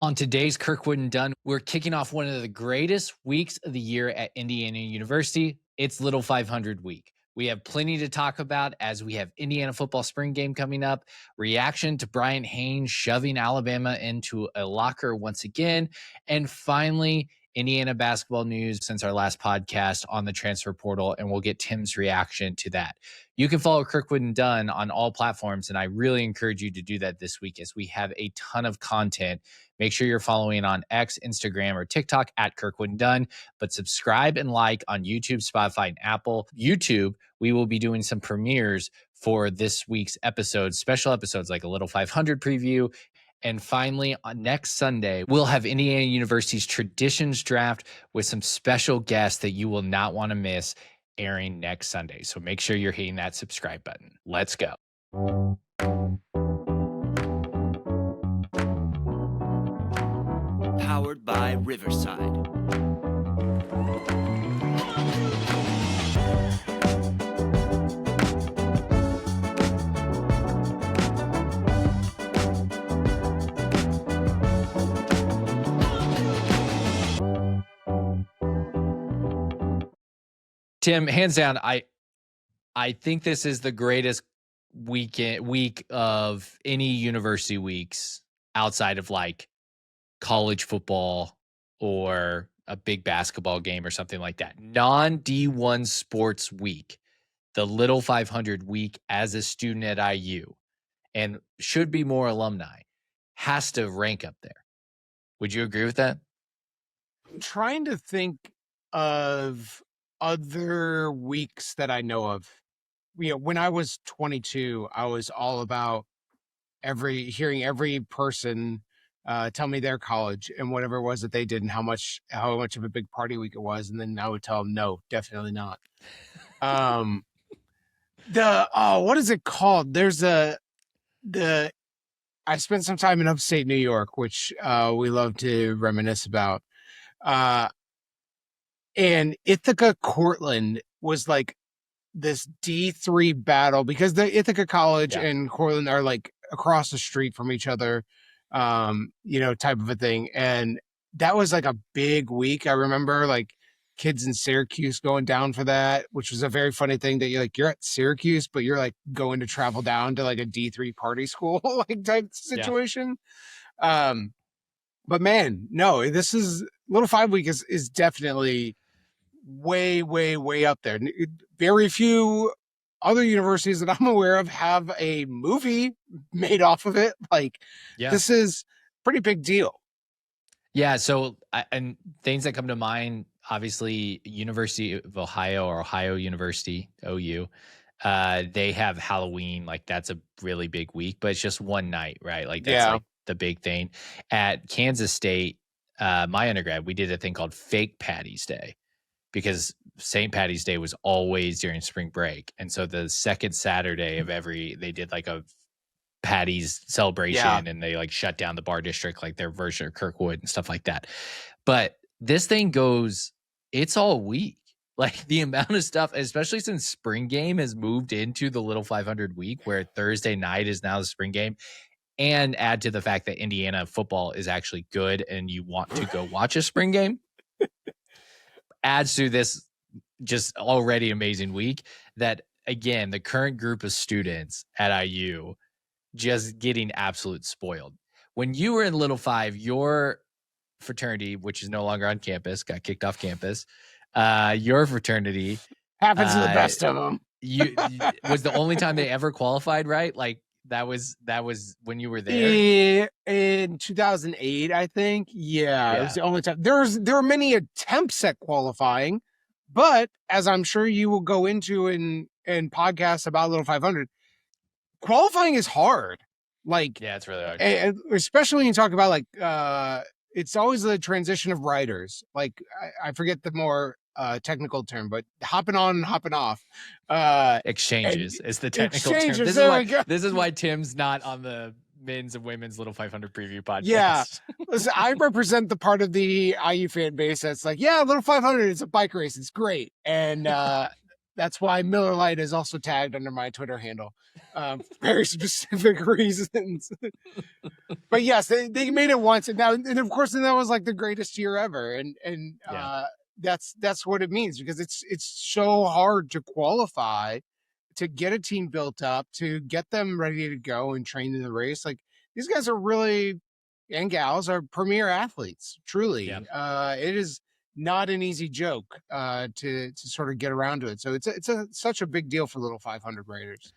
On today's Kirkwood and Dunn, we're kicking off one of the greatest weeks of the year at Indiana University. It's Little 500 week. We have plenty to talk about as we have Indiana football spring game coming up, reaction to Bryant Haines shoving Alabama into a locker once again, and finally, Indiana basketball news since our last podcast on the transfer portal, and we'll get Tim's reaction to that. You can follow Kirkwood and Dunn on all platforms, and I really encourage you to do that this week as we have a ton of content. Make sure you're following on X, Instagram, or TikTok at Kirkwood and Dunn, but subscribe and like on YouTube, Spotify, and Apple. YouTube, we will be doing some premieres for this week's episodes, special episodes like a Little 500 preview. And finally, on next Sunday, we'll have Indiana University's Traditions Draft with some special guests that you will not want to miss airing next Sunday. So make sure you're hitting that subscribe button. Let's go. Powered by Riverside. Tim, hands down, I think this is the greatest week of any university weeks outside of like college football or a big basketball game or something like that. Non-D1 sports week, the Little 500 week as a student at IU, and should be more alumni, has to rank up there. Would you agree with that? I'm trying to think of other weeks that I know of. You know, when I was 22, I was all about hearing every person tell me their college and whatever it was that they did and how much of a big party week it was, and then I would tell them no, definitely not. What is it called? There's I spent some time in upstate New York, which we love to reminisce about. And Ithaca Cortland was like this D3 battle because the Ithaca College and Cortland are like across the street from each other, type of a thing. And that was like a big week. I remember like kids in Syracuse going down for that, which was a very funny thing that you're at Syracuse, but you're like going to travel down to like a D3 party school like type situation. But man, no, this is Little 5 week is definitely way, way, way up there. Very few other universities that I'm aware of have a movie made off of it. This is a pretty big deal. Yeah. So, and things that come to mind, obviously, University of Ohio or Ohio University, OU, they have Halloween. Like, that's a really big week, but it's just one night, right? Like, that's like the big thing. At Kansas State, my undergrad, we did a thing called Fake Patty's Day, because St. Patty's Day was always during spring break. And so the second Saturday of they did like a Patty's celebration and they like shut down the bar district, like their version of Kirkwood and stuff like that. But this thing goes, it's all week. Like the amount of stuff, especially since spring game has moved into the Little 500 week where Thursday night is now the spring game. And add to the fact that Indiana football is actually good and you want to go watch a spring game. Adds to this just already amazing week that, again, the current group of students at IU just getting absolute spoiled. When you were in Little 5, your fraternity, which is no longer on campus, got kicked off campus, your fraternity happens to the best of them. You was the only time they ever qualified, right? Like that was when you were there in 2008, I think. Yeah, it was the only time. There were many attempts at qualifying, but as I'm sure you will go into in podcasts about Little 500, qualifying is hard. Like, yeah, it's really hard, and especially when you talk about like it's always the transition of writers. Like I forget the more technical term, but hopping on and hopping off. Exchanges is the technical term. This is why Tim's not on the men's and women's Little 500 preview podcast. Yeah. Listen, I represent the part of the IU fan base that's like, yeah, Little 500 is a bike race. It's great. And That's why Miller Lite is also tagged under my Twitter handle. Very specific reasons. But yes, they made it once, and now, and of course, and that was like the greatest year ever, and Yeah. that's what it means, because it's so hard to qualify, to get a team built up, to get them ready to go and train in the race. Like, these guys are really, and gals are premier athletes. Truly, Yeah. it is not an easy joke to sort of get around to it. So it's such a big deal for little 500 Raiders.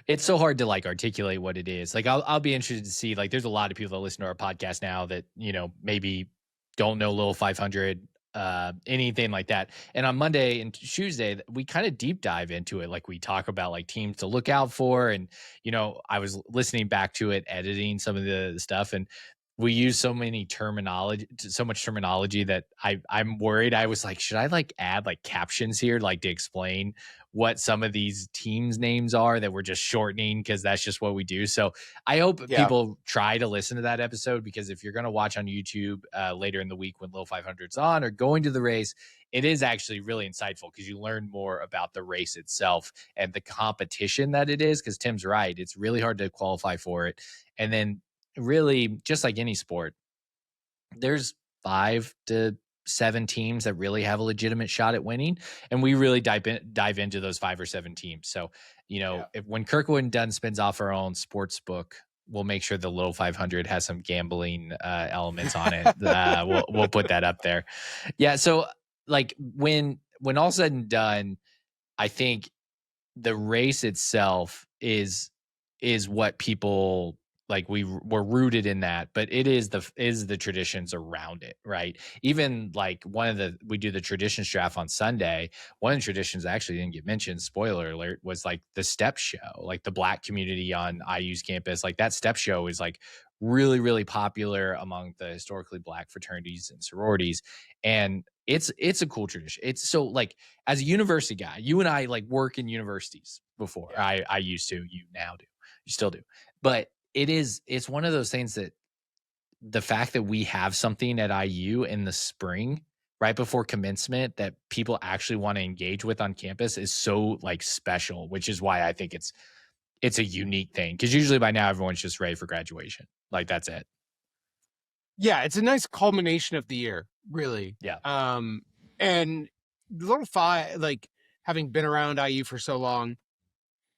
It's so hard to like articulate what it is. Like I'll be interested to see, like there's a lot of people that listen to our podcast now that, you know, maybe don't know Little 500, anything like that. And on Monday and Tuesday, we kind of deep dive into it. Like we talk about like teams to look out for. And, you know, I was listening back to it, editing some of the stuff, and we use so much terminology that I'm worried. I was like, should I like add like captions here, like to explain what some of these teams names are that we're just shortening because that's just what we do. So I hope Yeah. people try to listen to that episode, because if you're going to watch on YouTube later in the week when Little 500's on or going to the race, it is actually really insightful because you learn more about the race itself and the competition that it is. Because Tim's right, it's really hard to qualify for it. And then really, just like any sport, there's 5 to 7 teams that really have a legitimate shot at winning, and we really dive into those 5 or 7 teams. So, you know, when Kirkwood and Dunn spins off our own sports book, we'll make sure the Little 500 has some gambling elements on it. We'll put that up there. Yeah. So, like when all's said and done, I think the race itself is what people like. We're rooted in that, but it is the traditions around it, right? Even like we do the traditions draft on Sunday. One of the traditions that actually didn't get mentioned, spoiler alert, was like the step show. Like the Black community on IU's campus, like that step show is like really, really popular among the historically Black fraternities and sororities. And it's a cool tradition. It's so like, as a university guy, you and I like work in universities before. I used to, you now do, you still do. But it's one of those things that the fact that we have something at IU in the spring, right before commencement, that people actually want to engage with on campus is so like special, which is why I think it's a unique thing. Because usually by now everyone's just ready for graduation. Like that's it. Yeah, it's a nice culmination of the year, really. Yeah. And Little Five, like having been around IU for so long,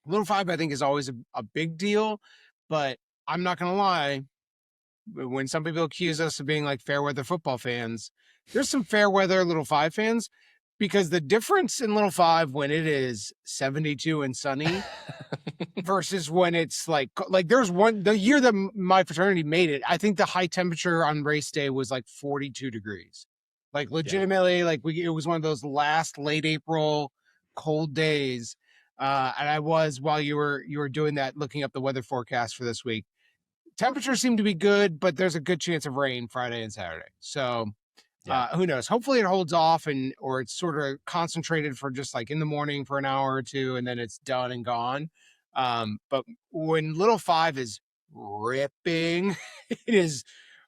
Little Five I think is always a big deal. But I'm not gonna lie, when some people accuse us of being like fair weather football fans, there's some fair weather Little Five fans, because the difference in Little Five when it is 72 and sunny versus when it's like there's the year that my fraternity made it, I think the high temperature on race day was like 42 degrees. Like legitimately, like it was one of those last late April cold days. And I was, while you were doing that, looking up the weather forecast for this week. Temperatures seem to be good, but there's a good chance of rain Friday and Saturday. So who knows? Hopefully it holds off, or it's sort of concentrated for just like in the morning for an hour or two, and then it's done and gone. But when Little Five is ripping, it is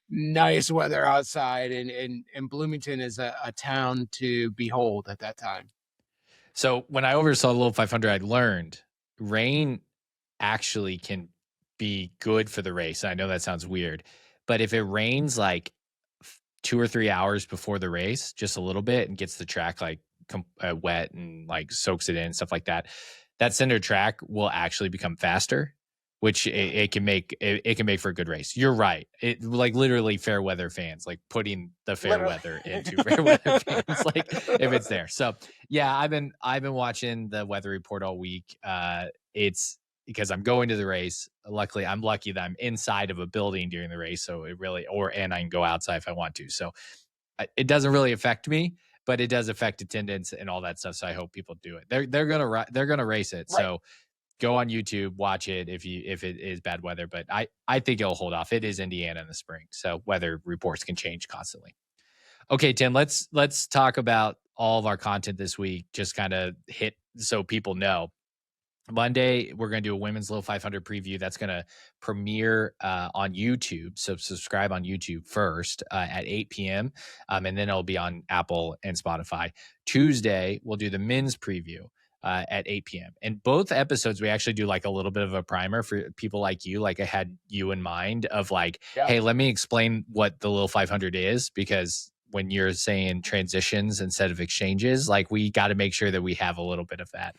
nice weather outside, and Bloomington is a town to behold at that time. So when I oversaw the Little 500, I learned rain actually can be good for the race. I know that sounds weird, but if it rains like 2 or 3 hours before the race, just a little bit, and gets the track like wet and like soaks it in and stuff like that, that center track will actually become faster, which it can make for a good race. You're right. It like literally fair weather fans, like putting the fair weather into fair weather fans, like if it's there. So yeah, I've been watching the weather report all week. It's because I'm going to the race. Luckily, I'm lucky that I'm inside of a building during the race, so it really, and I can go outside if I want to. So it doesn't really affect me, but it does affect attendance and all that stuff. So I hope people do it. They're gonna race it. Right. So go on YouTube, watch it if it is bad weather. But I think it'll hold off. It is Indiana in the spring, so weather reports can change constantly. Okay, Tim, let's talk about all of our content this week. Just kind of hit so people know. Monday, we're going to do a women's Little 500 preview. That's going to premiere on YouTube. So subscribe on YouTube first at 8 p.m. And then it'll be on Apple and Spotify. Tuesday, we'll do the men's preview. at 8 p.m. And both episodes, we actually do like a little bit of a primer for people like you. Like I had you in mind of like, hey, let me explain what the Little 500 is, because when you're saying transitions instead of exchanges, like we got to make sure that we have a little bit of that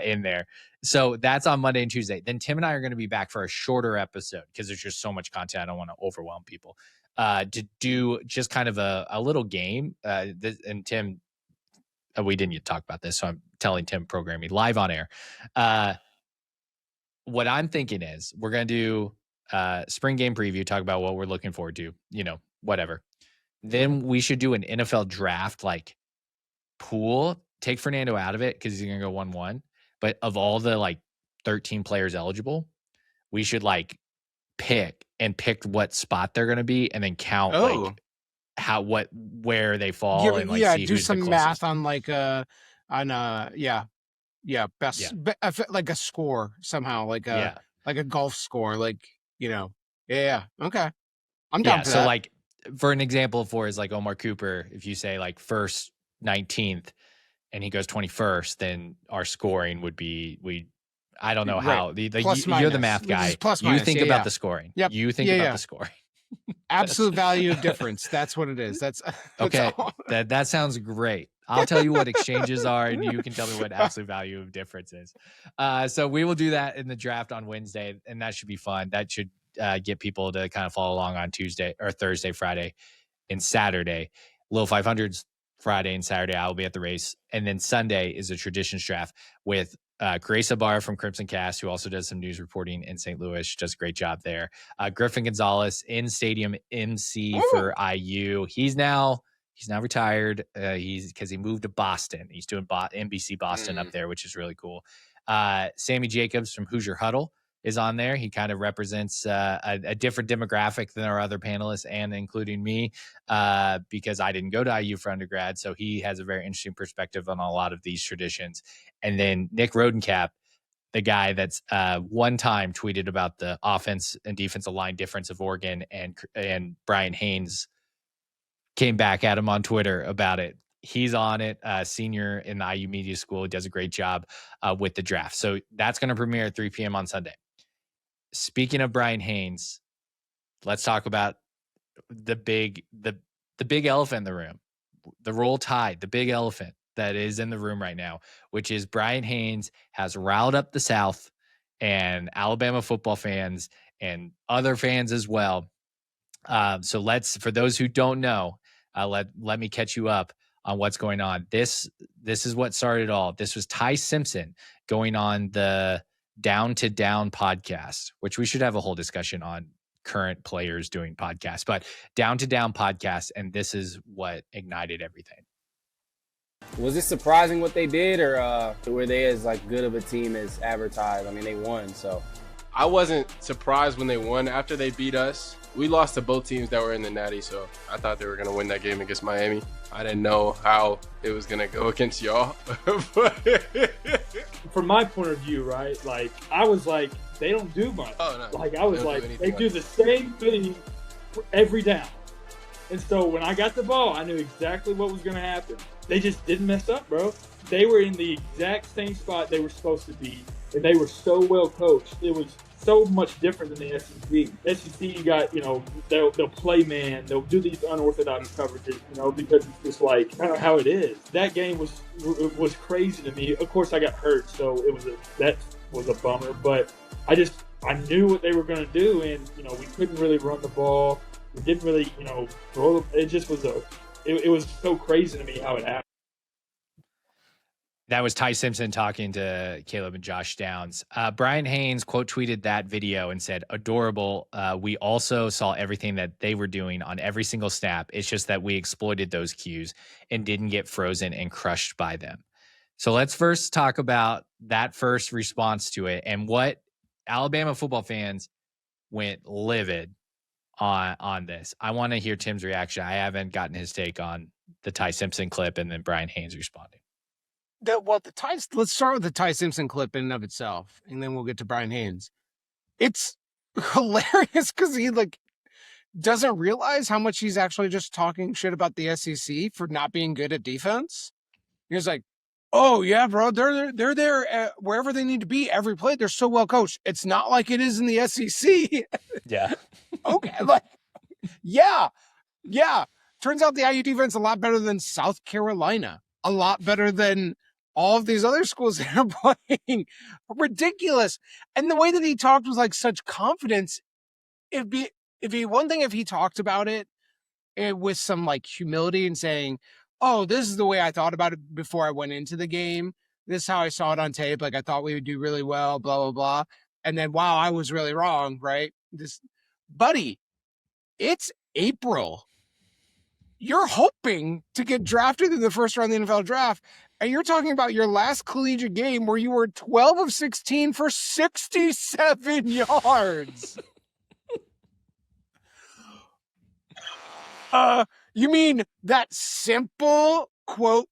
in there. So that's on Monday and Tuesday. Then Tim and I are going to be back for a shorter episode because there's just so much content. I don't want to overwhelm people. To do just kind of a little game. And Tim, we didn't yet talk about this, so I'm telling Tim programming live on air. What I'm thinking is we're going to do spring game preview, talk about what we're looking forward to, whatever. Then we should do an NFL draft like pool. Take Fernando out of it because he's going to go 1-1. But of all the like 13 players eligible, we should like pick what spot they're going to be and then count like where they fall and like see do who's some the math on like best like a score somehow, like a golf score, like okay, I'm down for so that. Like for an example is like Omar Cooper, if you say like first 19th and he goes 21st, then our scoring would be I don't know how you're the math guy. You think about the scoring. Yep. You think about the scoring. Absolute value of difference. That's what it is. That's okay. That sounds great. I'll tell you what exchanges are, and you can tell me what absolute value of difference is. So we will do that in the draft on Wednesday, and that should be fun. That should get people to kind of follow along on Tuesday or Thursday, Friday, and Saturday. Little 500s Friday and Saturday. I will be at the race, and then Sunday is a traditions draft with Grace Bar from Crimson Cast, who also does some news reporting in St. Louis, does a great job there. Griffin Gonzalez in stadium MC for IU. He's now retired. Because he moved to Boston. He's doing NBC Boston up there, which is really cool. Sammy Jacobs from Hoosier Huddle is on there. He kind of represents a different demographic than our other panelists, and including me, because I didn't go to IU for undergrad. So he has a very interesting perspective on a lot of these traditions. And then Nick Rodencap, the guy that's one time tweeted about the offense and defensive line difference of Oregon, and Bryant Haines came back at him on Twitter about it. He's on it, senior in the IU Media School. He does a great job with the draft. So that's going to premiere at 3 p.m. on Sunday. Speaking of Bryant Haines, let's talk about the big elephant in the room, the Roll Tide, the big elephant that is in the room right now, which is Bryant Haines has riled up the South and Alabama football fans and other fans as well. So for those who don't know, let me catch you up on what's going on. This is what started it all. This was Ty Simpson going on the Down to Down podcast, which we should have a whole discussion on current players doing podcasts, but Down to Down podcast. And this is what ignited everything. Was it surprising what they did, or were they as like good of a team as advertised? I mean, they won, so. I wasn't surprised when they won. After they beat us, we lost to both teams that were in the Natty, so I thought they were going to win that game against Miami. I didn't know how it was going to go against y'all. From my point of view, right, like, I was like, they don't do much. Oh, no. Like, I was like, they do the same thing every down. And so when I got the ball, I knew exactly what was going to happen. They just didn't mess up, bro. They were in the exact same spot they were supposed to be, and they were so well coached. It was so much different than the SEC. SEC, you got, they'll play man, they'll do these unorthodox coverages, because it's just like kind of how it is. That game was crazy to me. Of course, I got hurt, so that was a bummer. But I knew what they were going to do, and we couldn't really run the ball. We didn't really, throw. It just was it was so crazy to me how it happened. That was Ty Simpson talking to Caleb and Josh Downs. Bryant Haines quote tweeted that video and said, "Adorable. We also saw everything that they were doing on every single snap. It's just that we exploited those cues and didn't get frozen and crushed by them." So let's first talk about that first response to it and what Alabama football fans went livid on this. I want to hear Tim's reaction. I haven't gotten his take on the Ty Simpson clip and then Bryant Haines responding. Let's start with the Ty Simpson clip in and of itself, and then we'll get to Bryant Haines. It's hilarious because he doesn't realize how much he's actually just talking shit about the SEC for not being good at defense. He was like, Oh yeah, bro. They're there wherever they need to be every play. They're so well coached. It's not like it is in the SEC. Yeah. Okay, like yeah. Turns out the IU defense a lot better than South Carolina. A lot better than all of these other schools that are playing. Ridiculous. And the way that he talked was like such confidence. It'd be one thing if he talked about it with some like humility and saying, "Oh, this is the way I thought about it before I went into the game. This is how I saw it on tape. Like I thought we would do really well, blah blah blah." And then, wow, I was really wrong, right? This, buddy, it's April. You're hoping to get drafted in the first round of the NFL draft, and you're talking about your last collegiate game where you were 12 of 16 for 67 yards. You mean that simple quote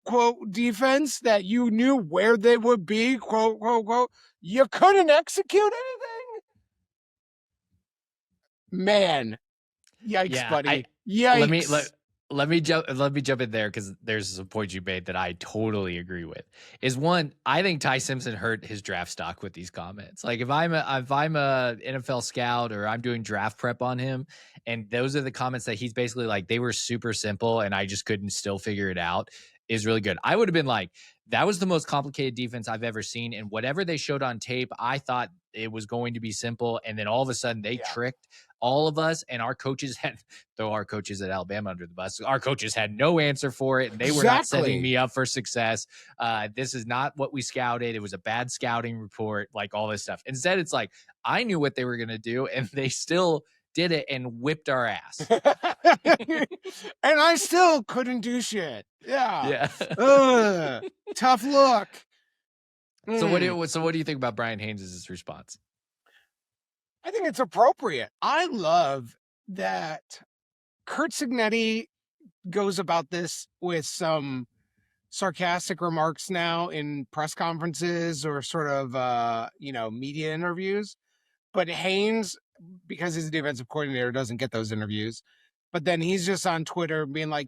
defense that you knew where they would be, quote, you couldn't execute anything? Man, yikes, Yeah, buddy. Yikes. Let me jump in there because there's some points you made that I totally agree with. Is one, I think Ty Simpson hurt his draft stock with these comments. Like if I'm a NFL scout or I'm doing draft prep on him, and those are the comments that he's basically like, they were super simple and I just couldn't still figure it out, is really good. I would have been like, that was the most complicated defense I've ever seen, and whatever they showed on tape, I thought it was going to be simple, and then all of a sudden they tricked all of us, and our coaches had, throw our coaches at Alabama under the bus, our coaches had no answer for it, and they were not setting me up for success. This is not what we scouted. It was a bad scouting report, like all this stuff. Instead, it's like, I knew what they were going to do, and they still did it and whipped our ass. And I still couldn't do shit. Yeah. Tough look. So what do you think about Bryant Haines' response? I think it's appropriate. I love that Kurt Signetti goes about this with some sarcastic remarks now in press conferences or sort of, media interviews. But Haines, because he's a defensive coordinator, doesn't get those interviews. But then he's just on Twitter being like,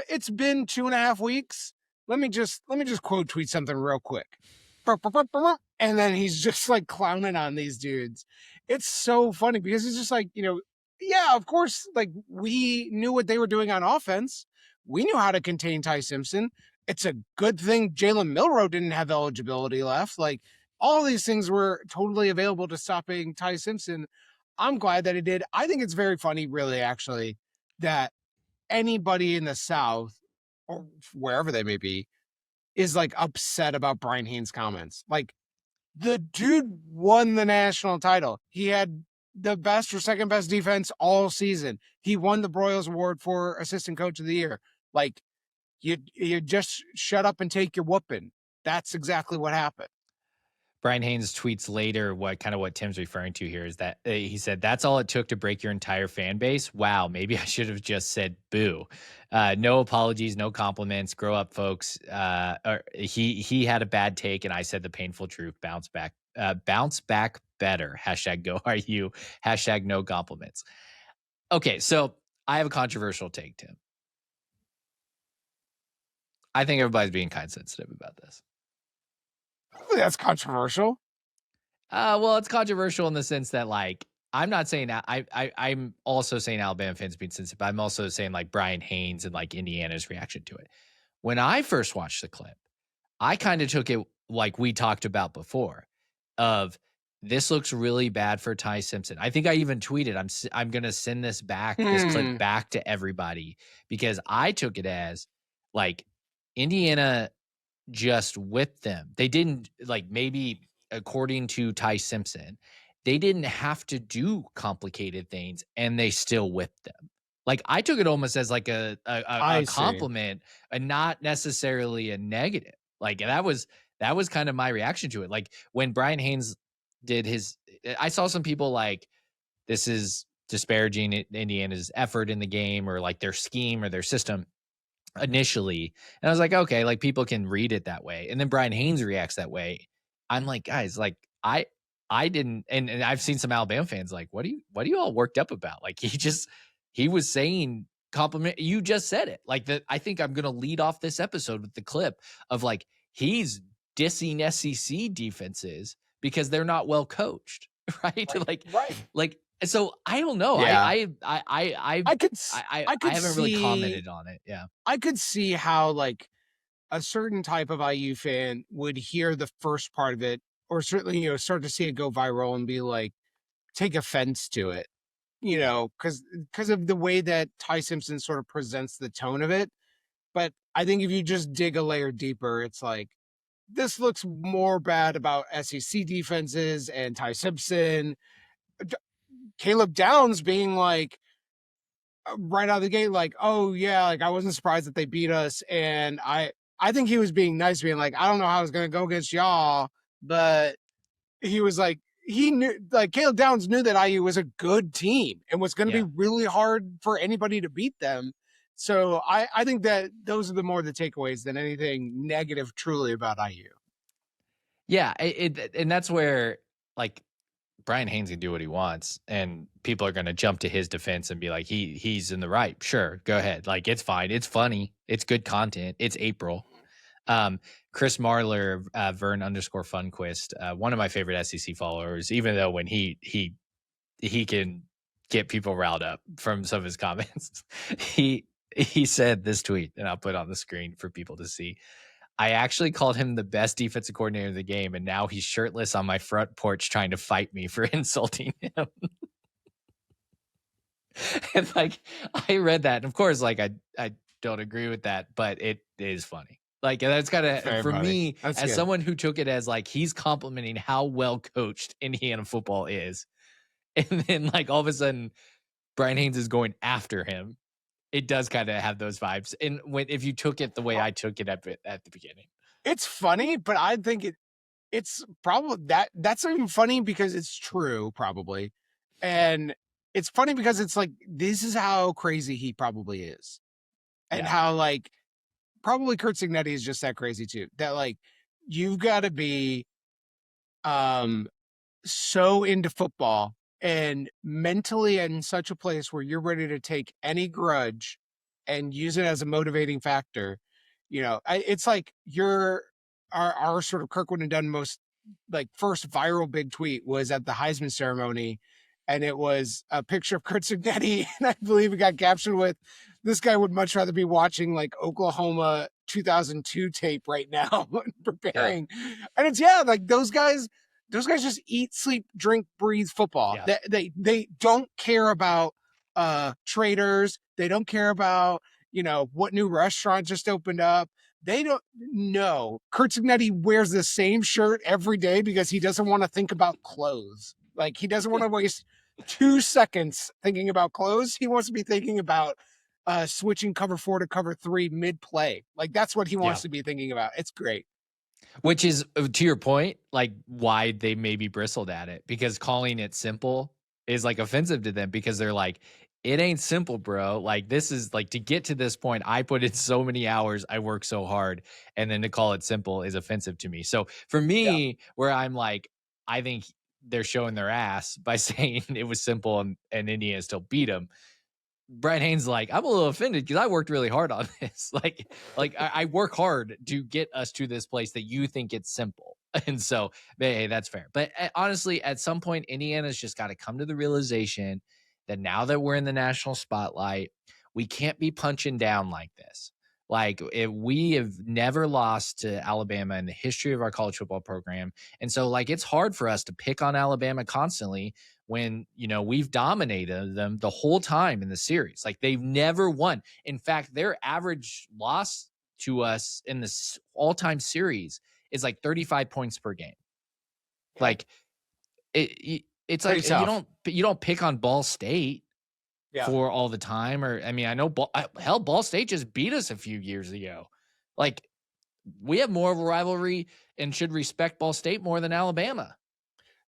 it's been 2.5 weeks. Let me just quote tweet something real quick. And then he's just like clowning on these dudes. It's so funny because it's just like, yeah, of course, like we knew what they were doing on offense. We knew how to contain Ty Simpson. It's a good thing Jalen Milroe didn't have eligibility left. Like all these things were totally available to stopping Ty Simpson. I'm glad that it did. I think it's very funny, really, actually, that anybody in the South or wherever they may be is like upset about Bryant Haines' comments. Like the dude won the national title. He had the best or second best defense all season. He won the Broyles Award for Assistant Coach of the Year. Like you just shut up and take your whooping. That's exactly what happened. Bryant Haines tweets later what Tim's referring to here is that he said, "That's all it took to break your entire fan base. Wow, maybe I should have just said boo. No apologies, no compliments. Grow up, folks." He had a bad take, and I said the painful truth. Bounce back better. #go are you. #no compliments. Okay, so I have a controversial take, Tim. I think everybody's being kind of sensitive about this. That's controversial. Well, it's controversial in the sense that, like, I'm not saying that I'm also saying Alabama fans being sensitive, but I'm also saying like Bryant Haines and like Indiana's reaction to it. When I first watched the clip, I kind of took it like we talked about before of this looks really bad for Ty Simpson. I think I even tweeted, I'm going to send this clip back to everybody because I took it as like Indiana just whipped them. They didn't, like, maybe according to Ty Simpson, they didn't have to do complicated things and they still whipped them. Like I took it almost as like a compliment and not necessarily a negative. Like that was kind of my reaction to it. Like when Bryant Haines did I saw some people like, this is disparaging Indiana's effort in the game or like their scheme or their system initially. And I was like, okay, like people can read it that way. And then Bryant Haines reacts that way. I'm like, guys, like I didn't, and I've seen some Alabama fans like, what are you all worked up about? Like he was saying compliment. You just said it. Like I think I'm going to lead off this episode with the clip of like, he's dissing SEC defenses because they're not well coached, right? Like so I don't know. Yeah. I haven't really commented on it. Yeah. I could see how like a certain type of IU fan would hear the first part of it, or certainly, start to see it go viral and be like, take offense to it, because of the way that Ty Simpson sort of presents the tone of it. But I think if you just dig a layer deeper, it's like, this looks more bad about SEC defenses and Ty Simpson. Caleb Downs being like, right out of the gate, like, oh yeah, like I wasn't surprised that they beat us. And I think he was being nice, being like, I don't know how it's going to go against y'all, but he was like, he knew, like Caleb Downs knew that IU was a good team and was going to be really hard for anybody to beat them. So I think that those are the more the takeaways than anything negative truly about IU. Yeah. And that's where like Bryant Haines can do what he wants, and people are going to jump to his defense and be like, he's in the right. Sure, go ahead. Like, it's fine. It's funny. It's good content. It's April. Chris Marler, Vern _Funquist, one of my favorite SEC followers, even though when he can get people riled up from some of his comments, he said this tweet, and I'll put it on the screen for people to see. I actually called him the best defensive coordinator of the game, and now he's shirtless on my front porch trying to fight me for insulting him. And like, I read that, and of course, like I don't agree with that, but it is funny. Like, that's kind of, for me, that's as good. Someone who took it as like he's complimenting how well coached Indiana football is, and then like all of a sudden, Bryant Haines is going after him. It does kind of have those vibes. And if you took it the way I took it at the beginning, it's funny, but I think it's probably that's even funny because it's true, probably. And it's funny because it's like, this is how crazy he probably is. And how like, probably Kurt Cignetti is just that crazy too. That like, you've got to be so into football and mentally in such a place where you're ready to take any grudge and use it as a motivating factor. It's like our sort of Kirkwood and Dunn most like first viral big tweet was at the Heisman ceremony. And it was a picture of Kurt Cignetti. And I believe it got captioned with, this guy would much rather be watching like Oklahoma 2002 tape right now and preparing. Yeah. And it's, like those guys just eat, sleep, drink, breathe football. Yeah. They don't care about traders. They don't care about, what new restaurant just opened up. They don't know. Kurt Cignetti wears the same shirt every day because he doesn't want to think about clothes. Like, he doesn't want to waste 2 seconds thinking about clothes. He wants to be thinking about switching cover 4 to cover 3 mid-play. Like, that's what he wants to be thinking about. It's great. Which is, to your point, like why they maybe bristled at it, because calling it simple is like offensive to them, because they're like, it ain't simple, bro. Like, this is like, to get to this point, I put in so many hours, I work so hard, and then to call it simple is offensive to me. So for me, where I'm like, I think they're showing their ass by saying it was simple and Indiana still beat them. Bryant Haines, like, I'm a little offended because I worked really hard on this. Like I work hard to get us to this place that you think it's simple. And so, hey, that's fair. But honestly, at some point, Indiana's just got to come to the realization that now that we're in the national spotlight, we can't be punching down like this. Like, we have never lost to Alabama in the history of our college football program. And so, like, it's hard for us to pick on Alabama constantly when, we've dominated them the whole time in the series. Like, they've never won. In fact, their average loss to us in this all-time series is like 35 points per game. Like, it's pretty like tough. You don't pick on Ball State for all the time. Or, I mean, I know Ball State just beat us a few years ago. Like, we have more of a rivalry and should respect Ball State more than Alabama.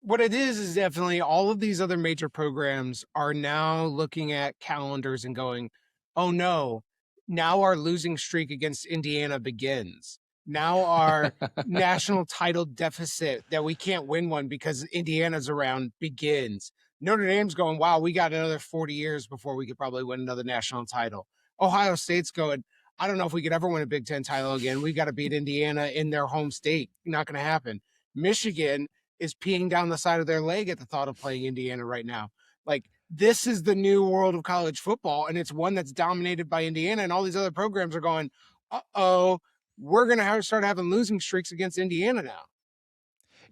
What it is definitely all of these other major programs are now looking at calendars and going, oh no, now our losing streak against Indiana begins. Now our national title deficit that we can't win one because Indiana's around begins. Notre Dame's going, wow, we got another 40 years before we could probably win another national title. Ohio State's going, I don't know if we could ever win a Big Ten title again. We got to beat Indiana in their home state. Not going to happen. Michigan is peeing down the side of their leg at the thought of playing Indiana right now. Like, this is the new world of college football, and it's one that's dominated by Indiana, and all these other programs are going, uh-oh, we're going to start having losing streaks against Indiana now.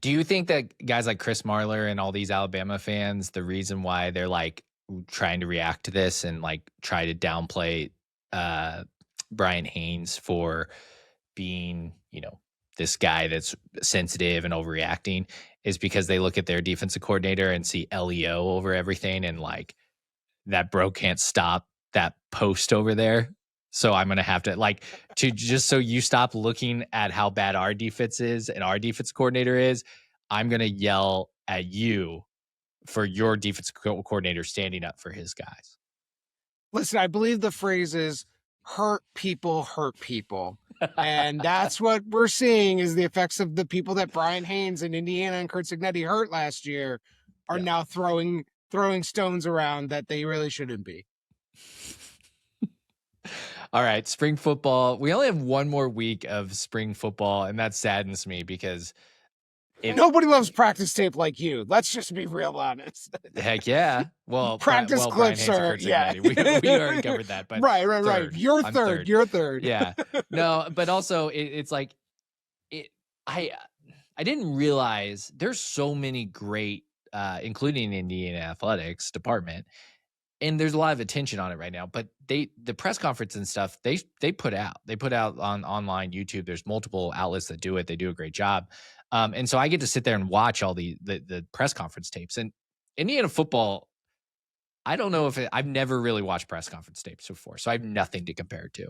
Do you think that guys like Chris Marler and all these Alabama fans, the reason why they're like trying to react to this and like try to downplay Bryant Haines for being, this guy that's sensitive and overreacting is because they look at their defensive coordinator and see LEO over everything and like that bro can't stop that post over there. So I'm going to have to just so you stop looking at how bad our defense is and our defense coordinator is, I'm going to yell at you for your defense coordinator standing up for his guys. Listen, I believe the phrase is hurt people hurt people. And that's what we're seeing is the effects of the people that Bryant Haines and Indiana and Curt Cignetti hurt last year are now throwing stones around that they really shouldn't be. All right, spring football. We only have one more week of spring football, and that saddens me because nobody loves practice tape like you. Let's just be real honest. Heck yeah. Well, practice clips are, we already covered that. But right. You're third. You're third. Yeah. No, but also it's like I didn't realize there's so many great, including Indiana athletics department. And there's a lot of attention on it right now, but the press conference and stuff, they put out on online YouTube. There's multiple outlets that do it. They do a great job. And so I get to sit there and watch all the press conference tapes. And Indiana football, I don't know I've never really watched press conference tapes before, so I have nothing to compare it to.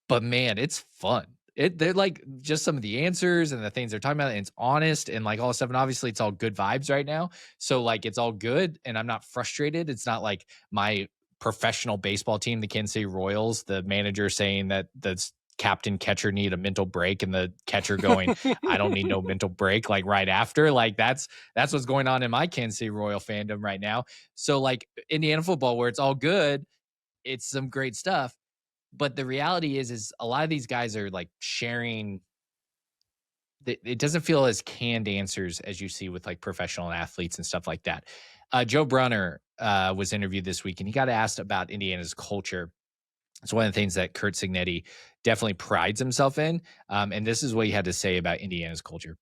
But man, it's fun. They're like just some of the answers and the things they're talking about, and it's honest and like all this stuff. And obviously it's all good vibes right now. So like it's all good and I'm not frustrated. It's not like my professional baseball team, the Kansas City Royals, the manager saying that the captain catcher need a mental break and the catcher going, I don't need no mental break, like right after. Like that's what's going on in my Kansas City Royal fandom right now. So like Indiana football, where it's all good, it's some great stuff. But the reality is a lot of these guys are like sharing. It doesn't feel as canned answers as you see with like professional athletes and stuff like that. Joe Brunner was interviewed this week and he got asked about Indiana's culture. It's one of the things that Curt Cignetti definitely prides himself in. And this is what he had to say about Indiana's culture.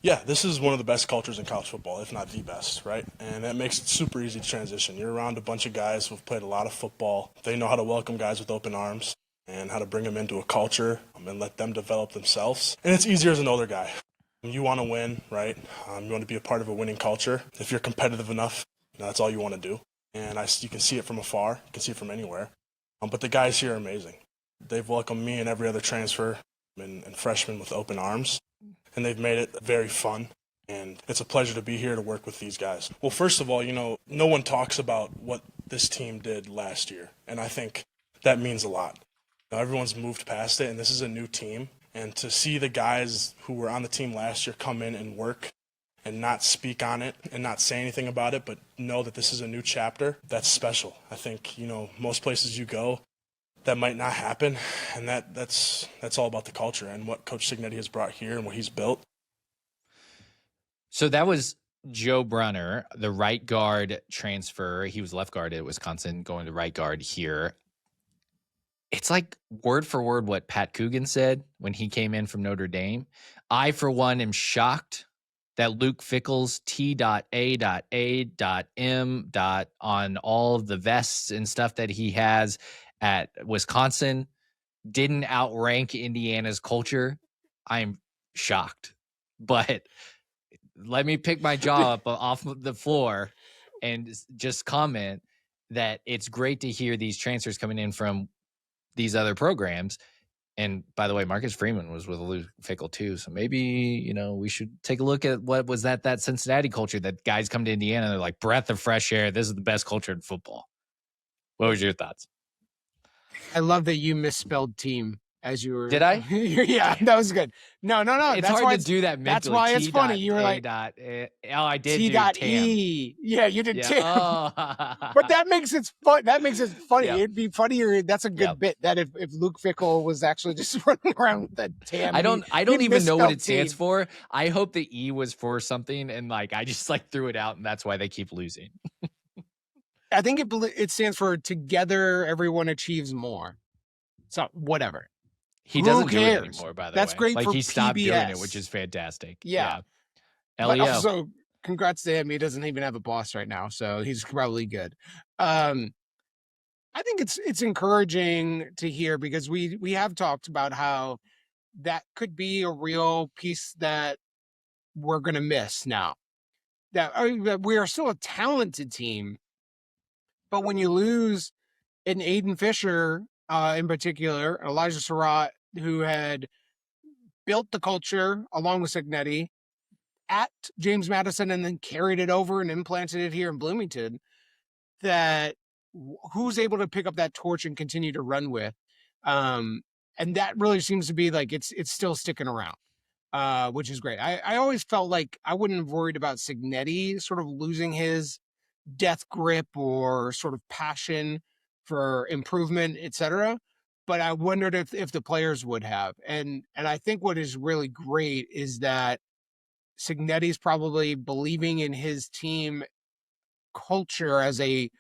Yeah, this is one of the best cultures in college football, if not the best, right? And that makes it super easy to transition. You're around a bunch of guys who've played a lot of football. They know how to welcome guys with open arms and how to bring them into a culture and let them develop themselves. And it's easier as an older guy. You want to win, right? You want to be a part of a winning culture. If you're competitive enough, that's all you want to do. And you can see it from afar. You can see it from anywhere. But the guys here are amazing. They've welcomed me and every other transfer and freshman with open arms. And they've made it very fun, and it's a pleasure to be here to work with these guys. Well, first of all, no one talks about what this team did last year, and I think that means a lot. Everyone's moved past it, and this is a new team, and to see the guys who were on the team last year come in and work and not speak on it and not say anything about it, but know that this is a new chapter, that's special. I think, most places you go, that might not happen, and that's all about the culture and what Coach Cignetti has brought here and what he's built. So that was Joe Brunner, the right guard transfer. He was left guard at Wisconsin, going to right guard here. It's like word for word what Pat Coogan said when he came in from Notre Dame. I, for one, am shocked that Luke Fickell's T.A.A.M. on all of the vests and stuff that he has at Wisconsin didn't outrank Indiana's culture. I'm shocked. But let me pick my jaw up off the floor and just comment that it's great to hear these transfers coming in from these other programs. And by the way, Marcus Freeman was with Luke Fickell too. So maybe, we should take a look at what was that Cincinnati culture that guys come to Indiana and they're like, breath of fresh air. This is the best culture in football. What was your thoughts? I love that you misspelled team as you were. Did I? Yeah, that was good. No. It's That's hard why to do that mentally. That's why it's funny. You were like I did T do dot TAM. E. Yeah, you did Yeah. TAM. Oh. But that makes it fun. That makes it funny. Yep. It'd be funnier. That's a good Yep. bit. That if Luke Fickle was actually just running around with that TAM. I don't he even know what misspelled it stands team. for. I hope the E was for something, and like I just like threw it out, and that's why they keep losing. I think it stands for together everyone achieves more. So whatever. He Who doesn't do it cares? anymore, by the That's way. great Like for he stopped doing it, PBS. which is fantastic. Yeah. Yeah. But LEO. also, congrats to him. He doesn't even have a boss right now, so he's probably good. I think it's encouraging to hear because we have talked about how that could be a real piece that we're going to miss now. That we are still a talented team, but when you lose an Aiden Fisher in particular, Elijah Surratt, who had built the culture along with Signetti at James Madison and then carried it over and implanted it here in Bloomington, that who's able to pick up that torch and continue to run with. And that really seems to be like it's still sticking around, which is great. I always felt like I wouldn't have worried about Signetti sort of losing his death grip or sort of passion for improvement, etc. But I wondered if the players would have. And I think what is really great is that Signetti's probably believing in his team culture as a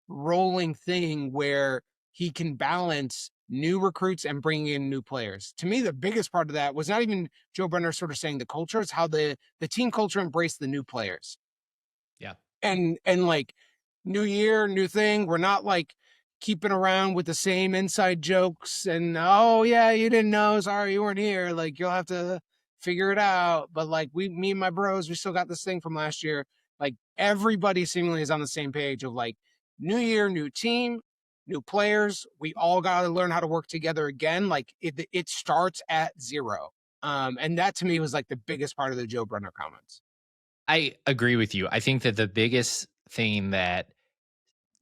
rolling thing where he can balance new recruits and bringing in new players. To me, the biggest part of that was not even Joe Brenner sort of saying the culture, it's how the team culture embraced the new players. Yeah. And like new year, new thing. We're not like keeping around with the same inside jokes and, oh yeah, you didn't know, sorry you weren't here. Like you'll have to figure it out. But like me and my bros, we still got this thing from last year. Like everybody seemingly is on the same page of like new year, new team, new players. We all got to learn how to work together again. Like it starts at zero. And that to me was like the biggest part of the Joe Brenner comments. I agree with you. I think that the biggest thing that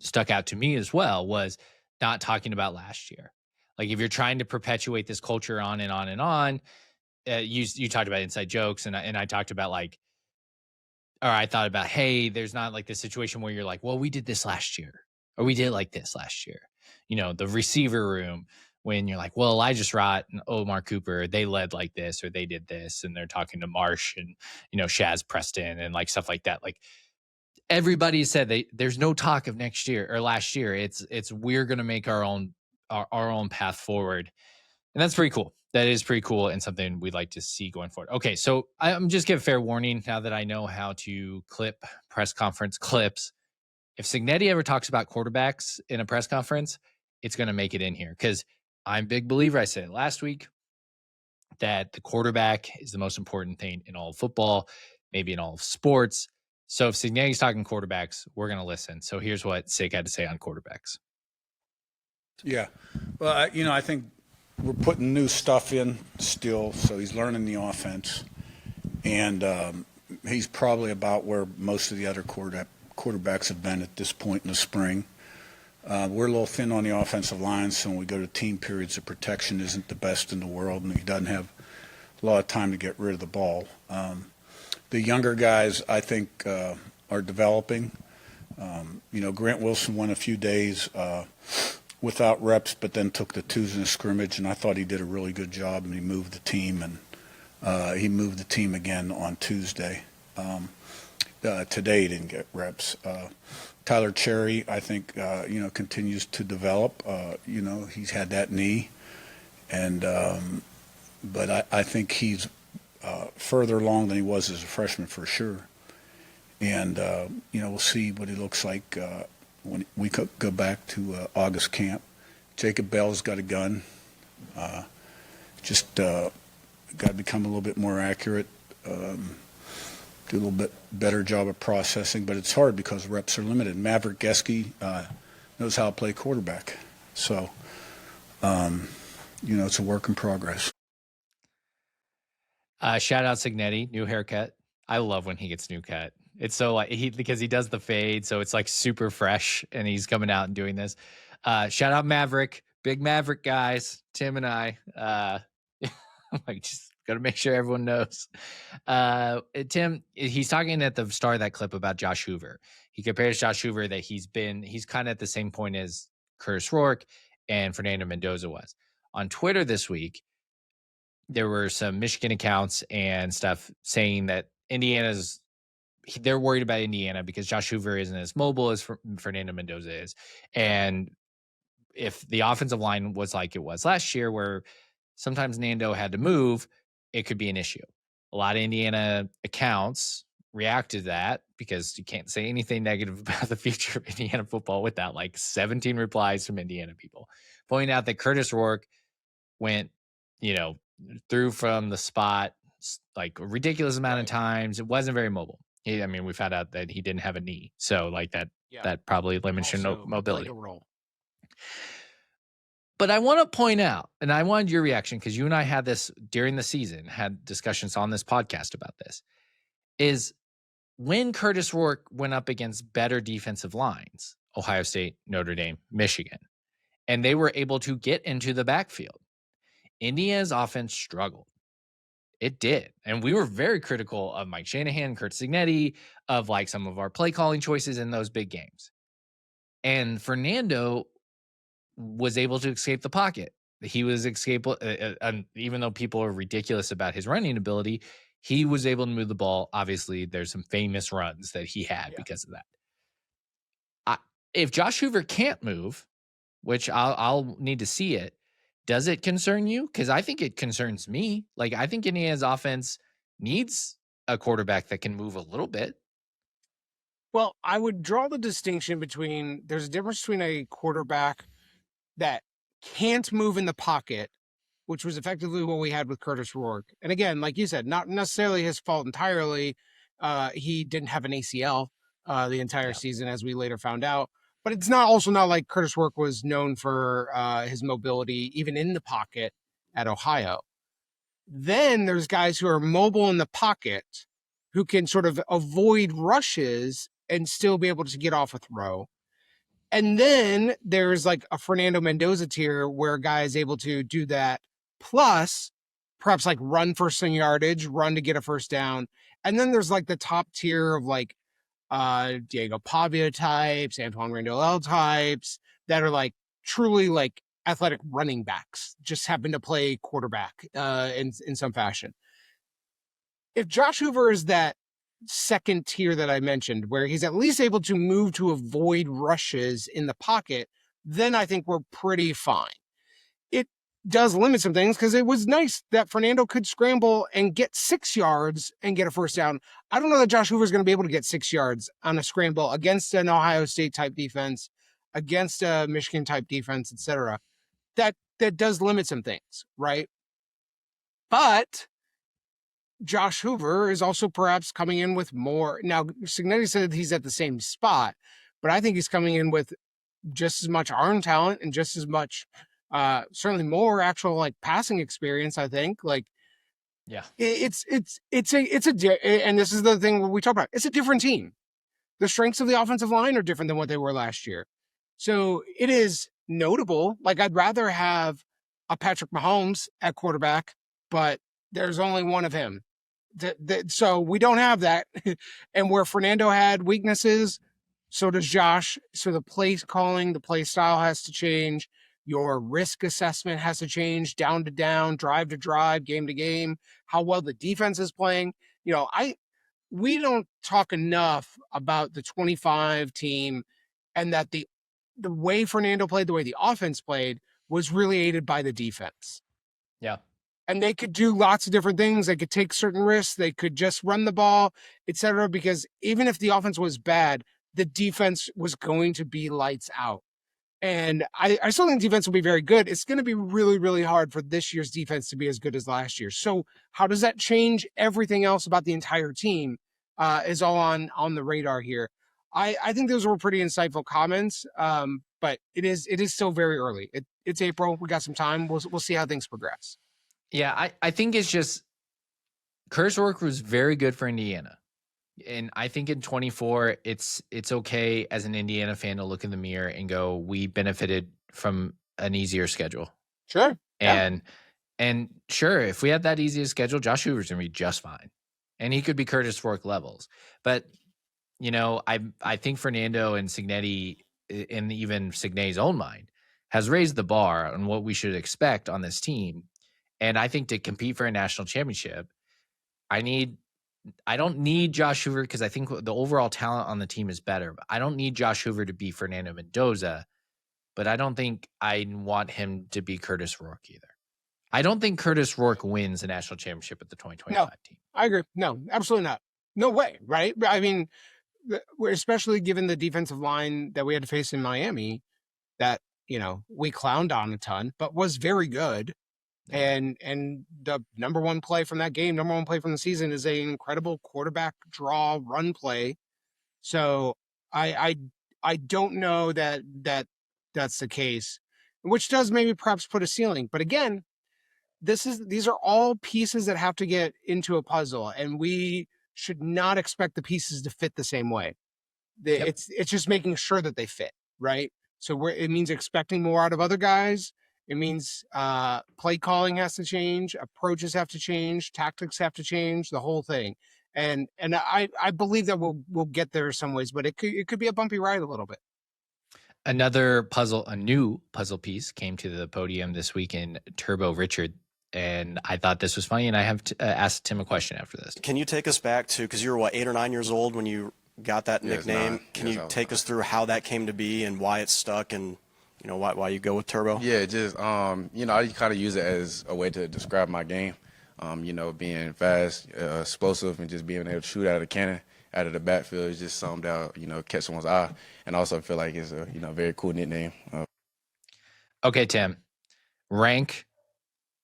stuck out to me as well was not talking about last year. Like if you're trying to perpetuate this culture on and on and on, you talked about inside jokes and I talked about like, or I thought about, hey, there's not like this situation where you're like, well, we did this last year or we did like this last year. You know, the receiver room when you're like, well, Elijah Surratt and Omar Cooper, they led like this or they did this and they're talking to Marsh and, you know, Shaz Preston and like stuff like that. Like everybody said there's no talk of next year or last year. It's we're going to make our own path forward. And that's pretty cool. That is pretty cool and something we'd like to see going forward. Okay, so I'm just give fair warning now that I know how to clip press conference clips. If Signetti ever talks about quarterbacks in a press conference, it's going to make it in here because I'm a big believer. I said it last week that the quarterback is the most important thing in all of football, maybe in all of sports. So if Signetti's talking quarterbacks, we're going to listen. So here's what Sig had to say on quarterbacks. Yeah. Well, I think we're putting new stuff in still, so he's learning the offense. And he's probably about where most of the other quarterbacks have been at this point in the spring. We're a little thin on the offensive line, so when we go to team periods, the protection isn't the best in the world, and he doesn't have a lot of time to get rid of the ball. The younger guys, I think, are developing. Grant Wilson went a few days without reps, but then took the twos in a scrimmage, and I thought he did a really good job, and he moved the team, and he moved the team again on Tuesday. Today he didn't get reps. Tyler Cherry, I think, continues to develop. He's had that knee, and but I think he's further along than he was as a freshman for sure. And we'll see what he looks like when we go back to August camp. Jacob Bell's got a gun. Just got to become a little bit more accurate. Do a little bit better job of processing, but it's hard because reps are limited. Maverick Geske knows how to play quarterback. So, it's a work in progress. Shout out Signetti, new haircut. I love when he gets new cut. It's so like because he does the fade, so it's like super fresh, and he's coming out and doing this. Shout out Maverick, big Maverick guys, Tim and I. Like, just gotta make sure everyone knows. Tim, he's talking at the start of that clip about Josh Hoover. He compares Josh Hoover that he's kind of at the same point as Curtis Rourke and Fernando Mendoza was. On Twitter this week, there were some Michigan accounts and stuff saying that they're worried about Indiana because Josh Hoover isn't as mobile as Fernando Mendoza is. And if the offensive line was like it was last year, where sometimes Nando had to move, it could be an issue. A lot of Indiana accounts reacted to that because you can't say anything negative about the future of Indiana football without like 17 replies from Indiana people pointing out that Curtis Rourke went, through from the spot like a ridiculous amount of times. It wasn't very mobile. We found out that he didn't have a knee. So like that probably limits your mobility. But I want to point out, and I wanted your reaction because you and I had this during the season, had discussions on this podcast about this, is when Curtis Rourke went up against better defensive lines, Ohio State, Notre Dame, Michigan, and they were able to get into the backfield, Indiana's offense struggled. It did. And we were very critical of Mike Shanahan, Kurt Signetti, of like some of our play calling choices in those big games. And Fernando was able to escape the pocket. He was escapable, even though people are ridiculous about his running ability, he was able to move the ball. Obviously, there's some famous runs that he had because of that. If Josh Hoover can't move, which I'll need to see it, does it concern you? Because I think it concerns me. Like, I think Indiana's offense needs a quarterback that can move a little bit. Well, I would draw the distinction between, there's a difference between a quarterback that can't move in the pocket, which was effectively what we had with Curtis Rourke. And again, like you said, not necessarily his fault entirely. He didn't have an ACL the entire season, as we later found out. But it's also not like Curtis Rourke was known for his mobility, even in the pocket at Ohio. Then there's guys who are mobile in the pocket who can sort of avoid rushes and still be able to get off a throw. And then there's like a Fernando Mendoza tier where a guy is able to do that, plus perhaps like run for some yardage, run to get a first down. And then there's like the top tier of like Diego Pavia types, Antoine Randall types that are like truly like athletic running backs, just happen to play quarterback in some fashion. If Josh Hoover is that second tier that I mentioned, where he's at least able to move to avoid rushes in the pocket, then I think we're pretty fine. It does limit some things because it was nice that Fernando could scramble and get 6 yards and get a first down. I don't know that Josh Hoover is going to be able to get 6 yards on a scramble against an Ohio State type defense, against a Michigan type defense, etc. That does limit some things, right? But Josh Hoover is also perhaps coming in with more. Now, Signetti said he's at the same spot, but I think he's coming in with just as much arm talent and just as much, certainly more actual like passing experience. I think and this is the thing we talk about. It's a different team. The strengths of the offensive line are different than what they were last year. So it is notable. Like, I'd rather have a Patrick Mahomes at quarterback, but there's only one of him. So we don't have that. And where Fernando had weaknesses, so does Josh. So the play calling, the play style has to change. Your risk assessment has to change, down to down, drive to drive, game to game, how well the defense is playing. We don't talk enough about the 25 team, and that the way Fernando played, the way the offense played, was really aided by the defense. Yeah. And they could do lots of different things. They could take certain risks. They could just run the ball, etc. Because even if the offense was bad, the defense was going to be lights out. And I still think defense will be very good. It's going to be really, really hard for this year's defense to be as good as last year. So how does that change everything else about the entire team is all on the radar here. I think those were pretty insightful comments, but it is still very early. It's April. We got some time. We'll see how things progress. Yeah, I think it's just Curtis Rourke was very good for Indiana. And I think in 24, it's okay as an Indiana fan to look in the mirror and go, we benefited from an easier schedule. Sure. Yeah. And sure, if we had that easiest schedule, Josh Hoover's gonna be just fine. And he could be Curtis Rourke levels. But I think Fernando and Signetti, and even Signet's own mind, has raised the bar on what we should expect on this team. And I think to compete for a national championship, I don't need Josh Hoover, because I think the overall talent on the team is better. But I don't need Josh Hoover to be Fernando Mendoza, but I don't think I want him to be Curtis Rourke either. I don't think Curtis Rourke wins a national championship with the 2025 team. I agree. No, absolutely not. No way, right? I mean, especially given the defensive line that we had to face in Miami, that, we clowned on a ton, but was very good. And the number one play from that game, number one play from the season, is an incredible quarterback draw run play. So I don't know that that's the case, which does maybe perhaps put a ceiling. But again, these are all pieces that have to get into a puzzle, and we should not expect the pieces to fit the same way. It's just making sure that they fit, right? So it means expecting more out of other guys. It means play calling has to change, approaches have to change, tactics have to change, the whole thing. And I believe that we'll get there in some ways, but it could be a bumpy ride a little bit. A new puzzle piece came to the podium this week in Turbo Richard, and I thought this was funny, and I have asked Tim a question after this. Can you take us back to, because you were 8 or 9 years old when you got that nickname? Can you take us through how that came to be and why it stuck, and why you go with Turbo? Yeah, just I kind of use it as a way to describe my game. Being fast, explosive, and just being able to shoot out of the cannon, out of the backfield is just something that catch someone's eye, and also I feel like it's a very cool nickname. Okay, Tim, rank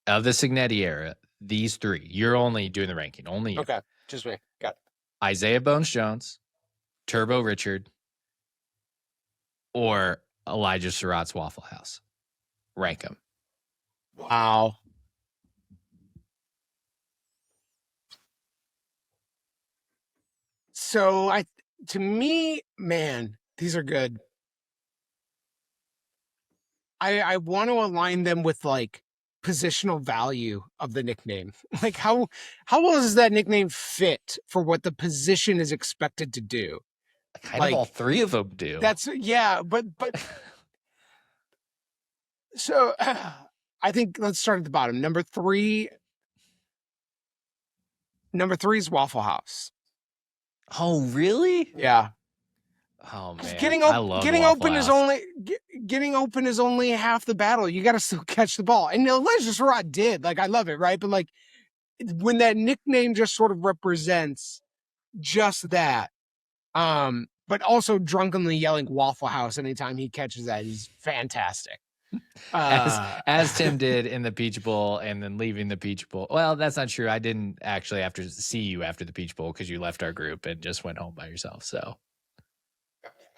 of the Signetti era, these three. You're only doing the ranking, only you. Okay, just me. Got it. Isaiah Bones Jones, Turbo Richard, or Elijah Surratt's Waffle House. Rank them. Wow. So to me, man, these are good. I want to align them with like positional value of the nickname. Like how well does that nickname fit for what the position is expected to do? Kind of all three of them do. But so I think let's start at the bottom. Number three is Waffle House. Oh, really? Yeah. Oh man, getting open is only half the battle. You got to still catch the ball, and Elijah Surratt did. Like I love it, right? But like when that nickname just sort of represents just that, but also drunkenly yelling Waffle House anytime he catches that is fantastic. As Tim did in the Peach Bowl, and then leaving the Peach Bowl. Well, that's not true. I didn't actually have to see you after the Peach Bowl because you left our group and just went home by yourself. So.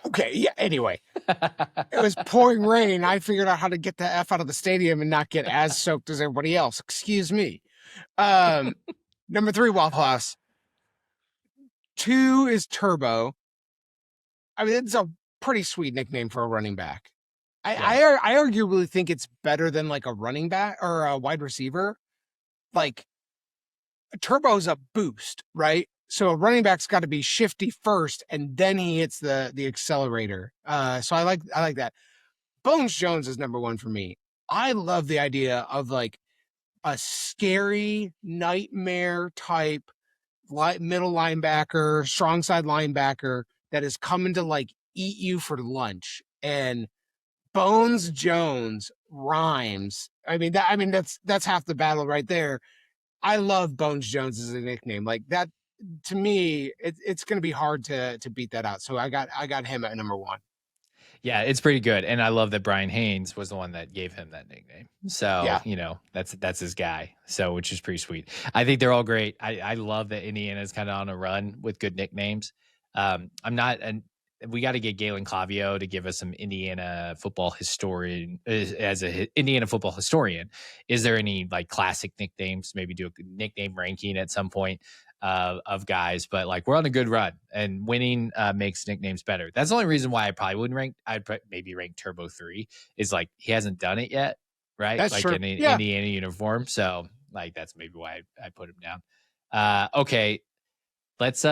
Okay, yeah, anyway. It was pouring rain. I figured out how to get the F out of the stadium and not get as soaked as everybody else. Excuse me. Number 3, Waffle House. 2 is Turbo. I mean, it's a pretty sweet nickname for a running back. I arguably think it's better than like a running back or a wide receiver. Like, Turbo's a boost, right? So a running back's got to be shifty first, and then he hits the accelerator. So I like that. Bones Jones is number 1 for me. I love the idea of like a scary nightmare type middle linebacker, strong side linebacker that is coming to like eat you for lunch. And Bones Jones rhymes. I mean that's half the battle right there. I love Bones Jones as a nickname. Like that, to me, it's going to be hard to beat that out. So I got him at number 1. Yeah, it's pretty good, and I love that Bryant Haines was the one that gave him that nickname. So yeah. That's his guy. So which is pretty sweet. I think they're all great. I love that Indiana's kind of on a run with good nicknames. We got to get Galen Clavio to give us some Indiana football historian. As a Indiana football historian, is there any like classic nicknames? Maybe do a nickname ranking at some point. of guys, but like we're on a good run, and winning makes nicknames better. That's the only reason why I probably wouldn't rank. I'd maybe rank Turbo 3 is like he hasn't done it yet, right? That's like true. in an Yeah. Indiana uniform. So like that's maybe why I put him down. Okay. Let's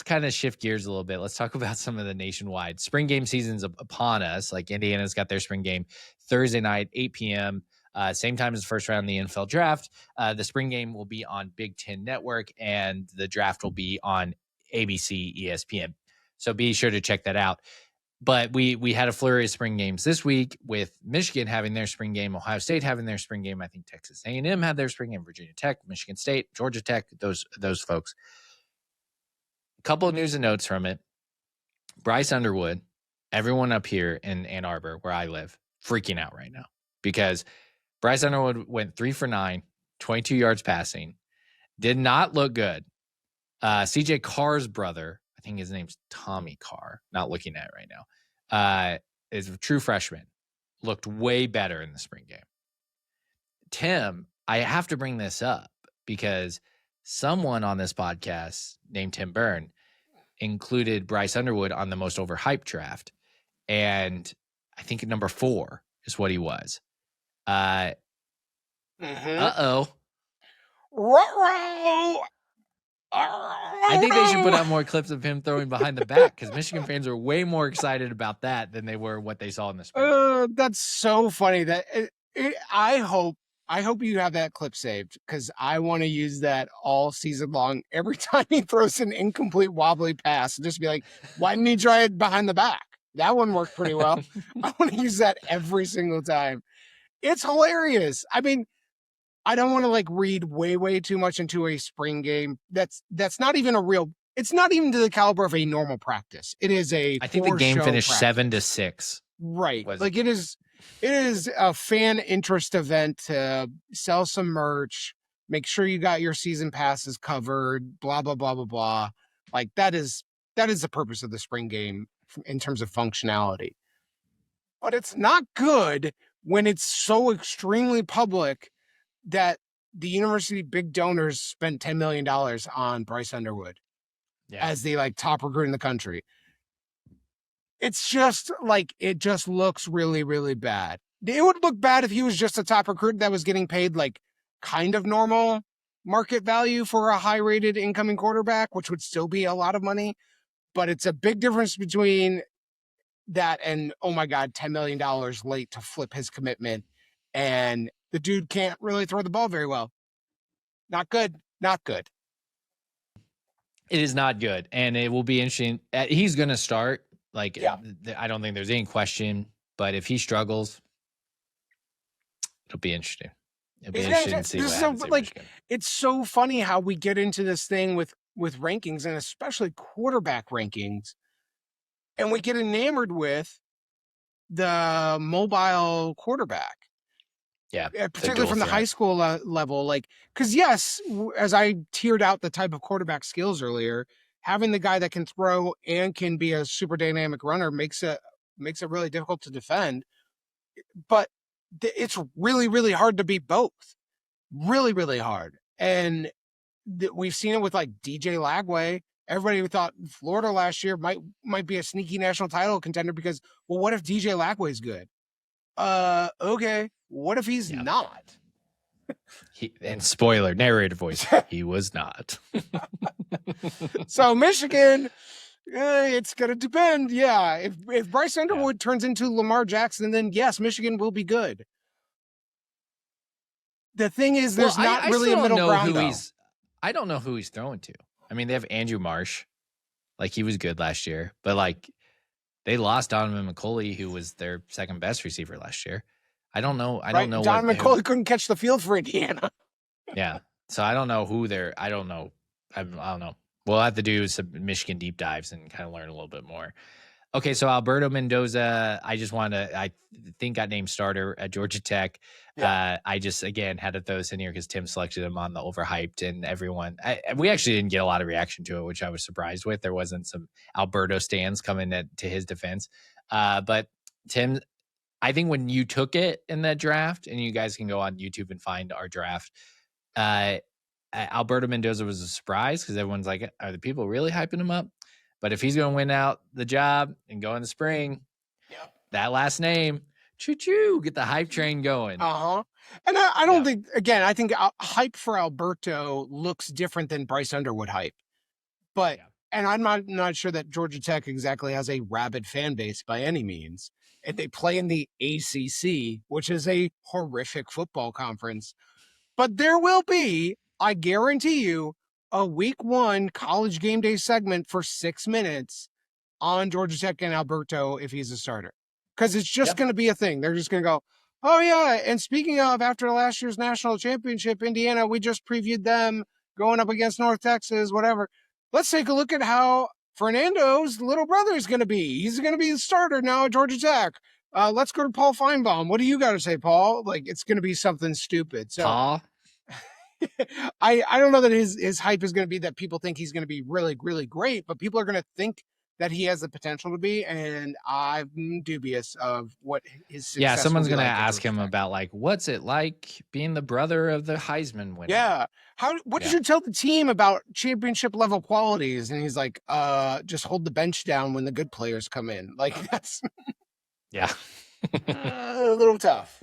kind of shift gears a little bit. Let's talk about some of the nationwide spring game seasons upon us. Like Indiana's got their spring game Thursday night, 8 p.m. Same time as the first round of the NFL draft. The spring game will be on Big Ten Network, and the draft will be on ABC, ESPN. So be sure to check that out. But we had a flurry of spring games this week with Michigan having their spring game, Ohio State having their spring game. I think Texas A&M had their spring game, Virginia Tech, Michigan State, Georgia Tech, those folks. Couple of news and notes from it. Bryce Underwood, everyone up here in Ann Arbor, where I live, freaking out right now because Bryce Underwood went 3 for 9, 22 yards passing, did not look good. CJ Carr's brother, I think his name's Tommy Carr, not looking at it right now, is a true freshman, looked way better in the spring game. Tim, I have to bring this up because someone on this podcast named Tim Byrne included Bryce Underwood on the most overhyped draft. And I think number 4 is what he was. Uh-oh. I think they should put out more clips of him throwing behind the back because Michigan fans are way more excited about that than they were what they saw in the spring. That's so funny. That I hope you have that clip saved because I want to use that all season long. Every time he throws an incomplete wobbly pass, just be like, why didn't he try it behind the back? That one worked pretty well. I want to use that every single time. It's hilarious. I mean, I don't want to like read way too much into a spring game. That's not even a real. It's not even to the caliber of a normal practice. It is a. I think the game finished practice. 7-6. Right, like it is. It is a fan interest event to sell some merch, make sure you got your season passes covered, blah blah blah blah blah. Like that is the purpose of the spring game in terms of functionality. But it's not good when it's so extremely public that the university big donors spent $10 million on Bryce Underwood as the like top recruit in the country. It's just like, it just looks really, really bad. It would look bad if he was just a top recruit that was getting paid like kind of normal market value for a high rated incoming quarterback, which would still be a lot of money. But it's a big difference between that and, oh my God, $10 million late to flip his commitment. And the dude can't really throw the ball very well. Not good. Not good. It is not good. And it will be interesting. He's going to start. Like, I don't think there's any question. But if he struggles, it'll be interesting. It'll be interesting to see what happens. Like, it's so funny how we get into this thing with rankings, and especially quarterback rankings, and we get enamored with the mobile quarterback. Yeah, particularly from the high school level. Like, because yes, as I tiered out the type of quarterback skills earlier, having the guy that can throw and can be a super dynamic runner makes it really difficult to defend. But it's really, really hard to beat both. Really, really hard. And we've seen it with like DJ Lagway. Everybody thought Florida last year might be a sneaky national title contender because, well, what if DJ Lagway's good? Okay. What if he's not? And spoiler, narrator voice, he was not. So Michigan, it's going to depend. Yeah. If Bryce Underwood turns into Lamar Jackson, then yes, Michigan will be good. The thing is, there's not really a middle ground. I don't know who he's throwing to. I mean, they have Andrew Marsh. Like, he was good last year. But, like, they lost Donovan McCulley, who was their second best receiver last year. I don't know. Donovan McCulley couldn't catch the field for Indiana. Yeah. So I don't know who they're. I don't know. I don't know. We'll have to do some Michigan deep dives and kind of learn a little bit more. Okay, so Alberto Mendoza, I think got named starter at Georgia Tech. Yeah. I just, again, had to throw this in here because Tim selected him on the overhyped, and everyone, we actually didn't get a lot of reaction to it, which I was surprised with. There wasn't some Alberto stands coming to his defense. But Tim, I think when you took it in that draft, and you guys can go on YouTube and find our draft, Alberto Mendoza was a surprise because everyone's like, are the people really hyping him up? But if he's going to win out the job and go in the spring, that last name, choo-choo, get the hype train going. And I don't think, again, I think hype for Alberto looks different than Bryce Underwood hype. But, and I'm not sure that Georgia Tech exactly has a rabid fan base by any means. And they play in the ACC, which is a horrific football conference. But there will be, I guarantee you, a week 1 college game day segment for 6 minutes on Georgia Tech and Alberto if he's a starter. Because it's just going to be a thing. They're just going to go, oh, yeah, and speaking of, after last year's national championship, Indiana, we just previewed them going up against North Texas, whatever. Let's take a look at how Fernando's little brother is going to be. He's going to be the starter now at Georgia Tech. Let's go to Paul Feinbaum. What do you got to say, Paul? Like, it's going to be something stupid. So Paul? I don't know that his hype is going to be that people think he's going to be really, really great, but people are going to think that he has the potential to be, and I'm dubious of what his success. Yeah, someone's going to ask him about, like, what's it like being the brother of the Heisman winner? Yeah. What did you tell the team about championship level qualities? And he's like, just hold the bench down when the good players come in. Like, that's a little tough.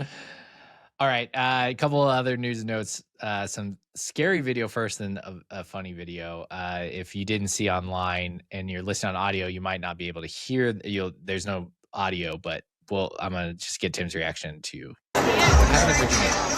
All right, a couple of other news notes. Some scary video first, and a funny video. If you didn't see online and you're listening on audio, you might not be able to hear. There's no audio, but I'm gonna just get Tim's reaction to what happened in Virginia.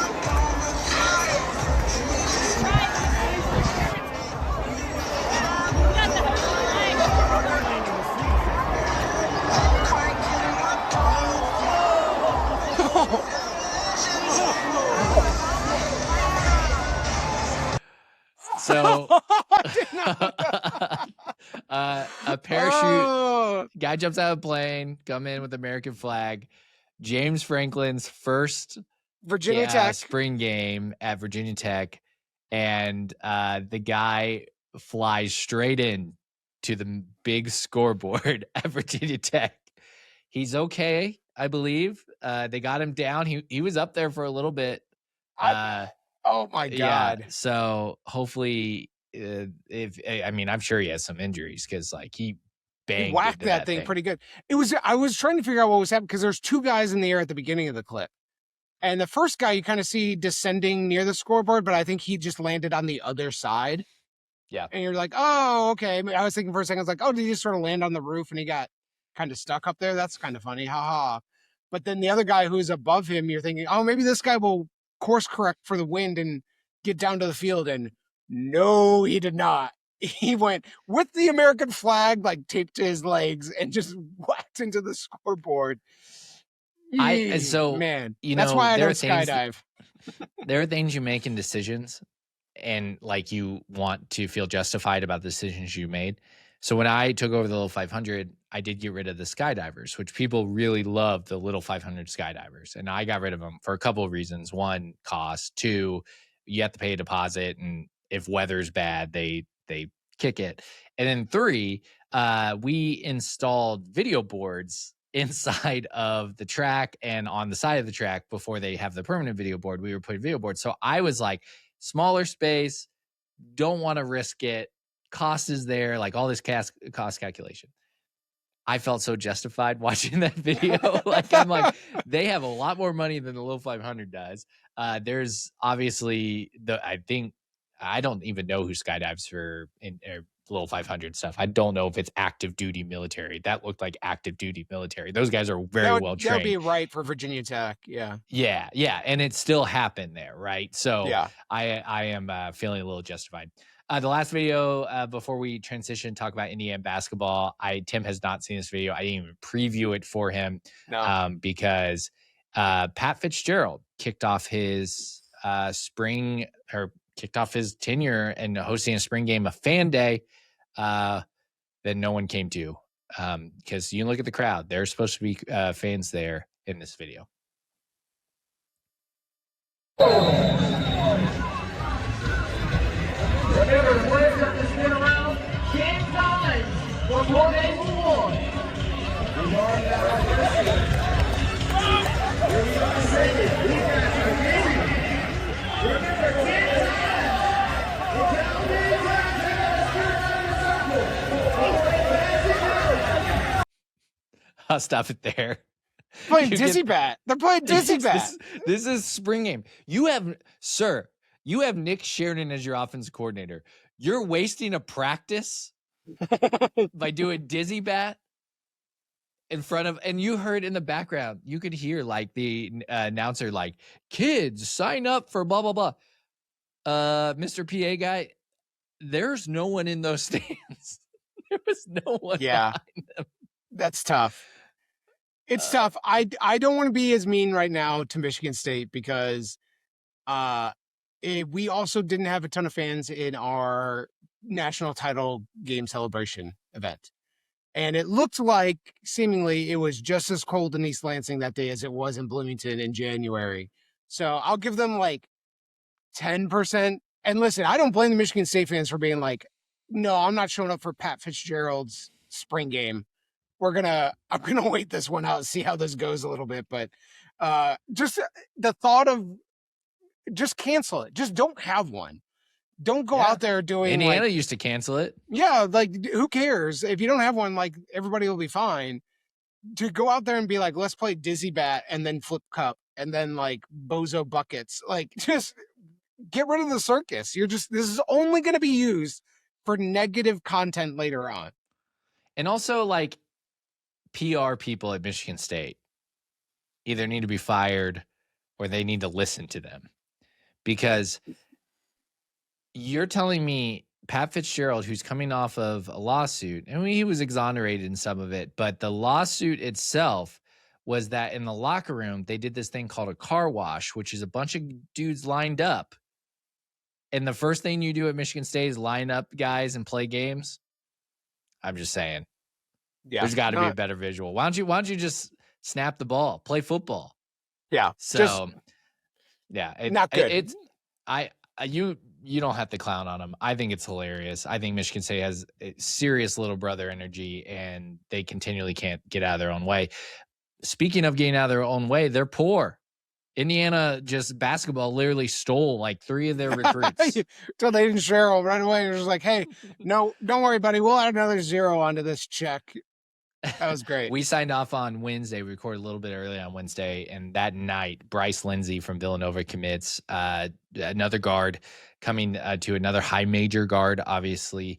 So, a parachute guy jumps out of a plane, come in with American flag. James Franklin's first Virginia Tech spring game at Virginia Tech, and the guy flies straight in to the big scoreboard at Virginia Tech. He's okay, I believe. They got him down. He was up there for a little bit. Oh my God! Yeah, so hopefully, I'm sure he has some injuries because he whacked that thing pretty good. I was trying to figure out what was happening because there's 2 guys in the air at the beginning of the clip, and the first guy you kind of see descending near the scoreboard, but I think he just landed on the other side. Yeah, and you're like, oh, okay. I was thinking for a second, I was like, oh, did he just sort of land on the roof and he got kind of stuck up there? That's kind of funny, haha. But then the other guy who's above him, you're thinking, oh, maybe this guy will course correct for the wind and get down to the field, and no, he did not. He went with the American flag taped to his legs and just whacked into the scoreboard. Man, that's why I don't skydive. There are things you make in decisions, and you want to feel justified about the decisions you made. So when I took over the little 500, I did get rid of the skydivers, which people really love, the little 500 skydivers. And I got rid of them for a couple of reasons. 1, cost. 2, you have to pay a deposit. And if weather's bad, they kick it. And then 3, we installed video boards inside of the track and on the side of the track before they have the permanent video board. We were putting video boards. So I was like, smaller space, don't want to risk it. Cost is there, all this cost calculation. I felt so justified watching that video. I'm like, they have a lot more money than the little 500 does. There's obviously I don't even know who skydives for little 500 stuff. I don't know if it's active duty military. That looked like active duty military. Those guys are very well trained. That would be right for Virginia Tech. Yeah. Yeah. And it still happened there, right? So yeah. I am feeling a little justified. The last video before we transition, talk about Indiana basketball. Tim has not seen this video. I didn't even preview it for him because Pat Fitzgerald kicked off his tenure and hosting a spring game, a fan day that no one came to because you look at the crowd. There's supposed to be fans there in this video. Remember, the players have to spin around 10 times before they move on. We've already got our first hit. Here we are, second. We got our game. Remember, 10 times. I'll stop it there. Playing Dizzy Bat. They're playing Dizzy Bat. This is spring game. You have Nick Sheridan as your offense coordinator. You're wasting a practice by doing Dizzy Bat in front of, and you heard in the background, you could hear like the announcer, like, kids sign up for blah, blah, blah. Mr. PA guy, there's no one in those stands. There was no one behind them. That's tough. It's tough. I don't want to be as mean right now to Michigan State because we also didn't have a ton of fans in our national title game celebration event. And it looked like seemingly it was just as cold in East Lansing that day as it was in Bloomington in January. So I'll give them like 10%. And listen, I don't blame the Michigan State fans for being like, no, I'm not showing up for Pat Fitzgerald's spring game. I'm going to wait this one out, see how this goes a little bit. But just the thought of just cancel it. Just don't have one. Don't go out there doing Indiana used to cancel it. Yeah. Like, who cares? If you don't have one, like, everybody will be fine. To go out there and be like, let's play Dizzy Bat and then Flip Cup and then like Bozo Buckets. Like, just get rid of the circus. This is only going to be used for negative content later on. And also, like, PR people at Michigan State either need to be fired or they need to listen to them, because you're telling me Pat Fitzgerald, who's coming off of a lawsuit, and he was exonerated in some of it, but the lawsuit itself was that in the locker room, they did this thing called a car wash, which is a bunch of dudes lined up. And the first thing you do at Michigan State is line up guys and play games. I'm just saying. Yeah, there's got to be a better visual. Why don't you just snap the ball, play football? Yeah. So, not good. You don't have to clown on them. I think it's hilarious. I think Michigan State has serious little brother energy, and they continually can't get out of their own way. Speaking of getting out of their own way, they're poor. Indiana just basketball literally stole like 3 of their recruits. So they didn't share them right away. It was like, hey, no, don't worry, buddy. We'll add another 0 onto this check. That was great. We signed off on Wednesday. We recorded a little bit early on Wednesday. And that night, Bryce Lindsey from Villanova commits, another guard coming to another high major guard, obviously,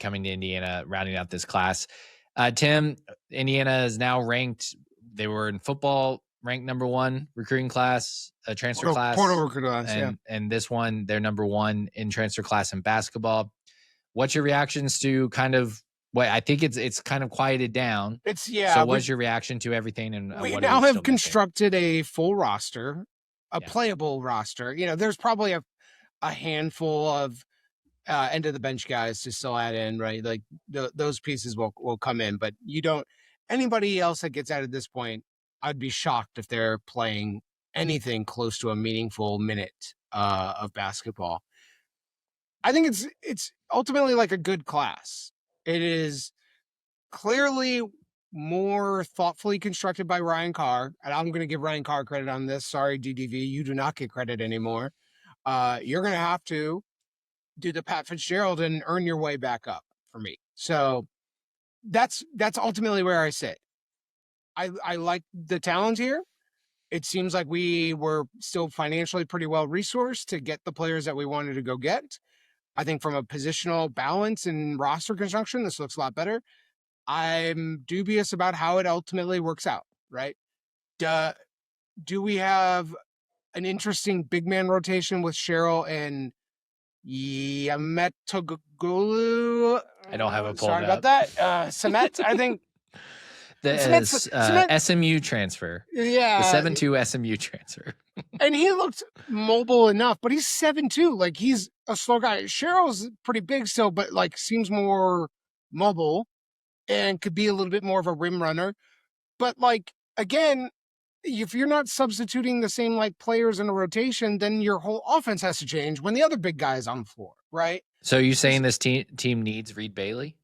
coming to Indiana, rounding out this class. Tim, Indiana is now ranked. They were in football, ranked number 1 recruiting class, transfer class. Portal recruit class, and this one, they're number 1 in transfer class in basketball. What's your reactions to kind of what I think it's kind of quieted down? So what's your reaction to everything? And we now have constructed a full roster, a playable roster. You know, there's probably a handful of end of the bench guys to still add in, right? Like those pieces will come in, but anybody else that gets out at this point, I'd be shocked if they're playing anything close to a meaningful minute of basketball. I think it's ultimately like a good class. It is clearly more thoughtfully constructed by Ryan Carr, and I'm going to give Ryan Carr credit on this. Sorry, DDV, you do not get credit anymore. You're going to have to do the Pat Fitzgerald and earn your way back up for me. So that's ultimately where I sit. I like the talent here. It seems like we were still financially pretty well resourced to get the players that we wanted to go get. I think from a positional balance and roster construction, this looks a lot better. I'm dubious about how it ultimately works out, right? Do we have an interesting big man rotation with Cheryl and Yametoglu? I don't have a poll. Sorry about that. Samet, I think. The SMU transfer. Yeah. The 7-2 SMU transfer. And he looked mobile enough, but he's 7'2". Like, he's a slow guy. Cheryl's pretty big still, but like seems more mobile and could be a little bit more of a rim runner. But like, again, if you're not substituting the same like players in a rotation, then your whole offense has to change when the other big guy is on the floor, right? So are you saying this team needs Reed Bailey?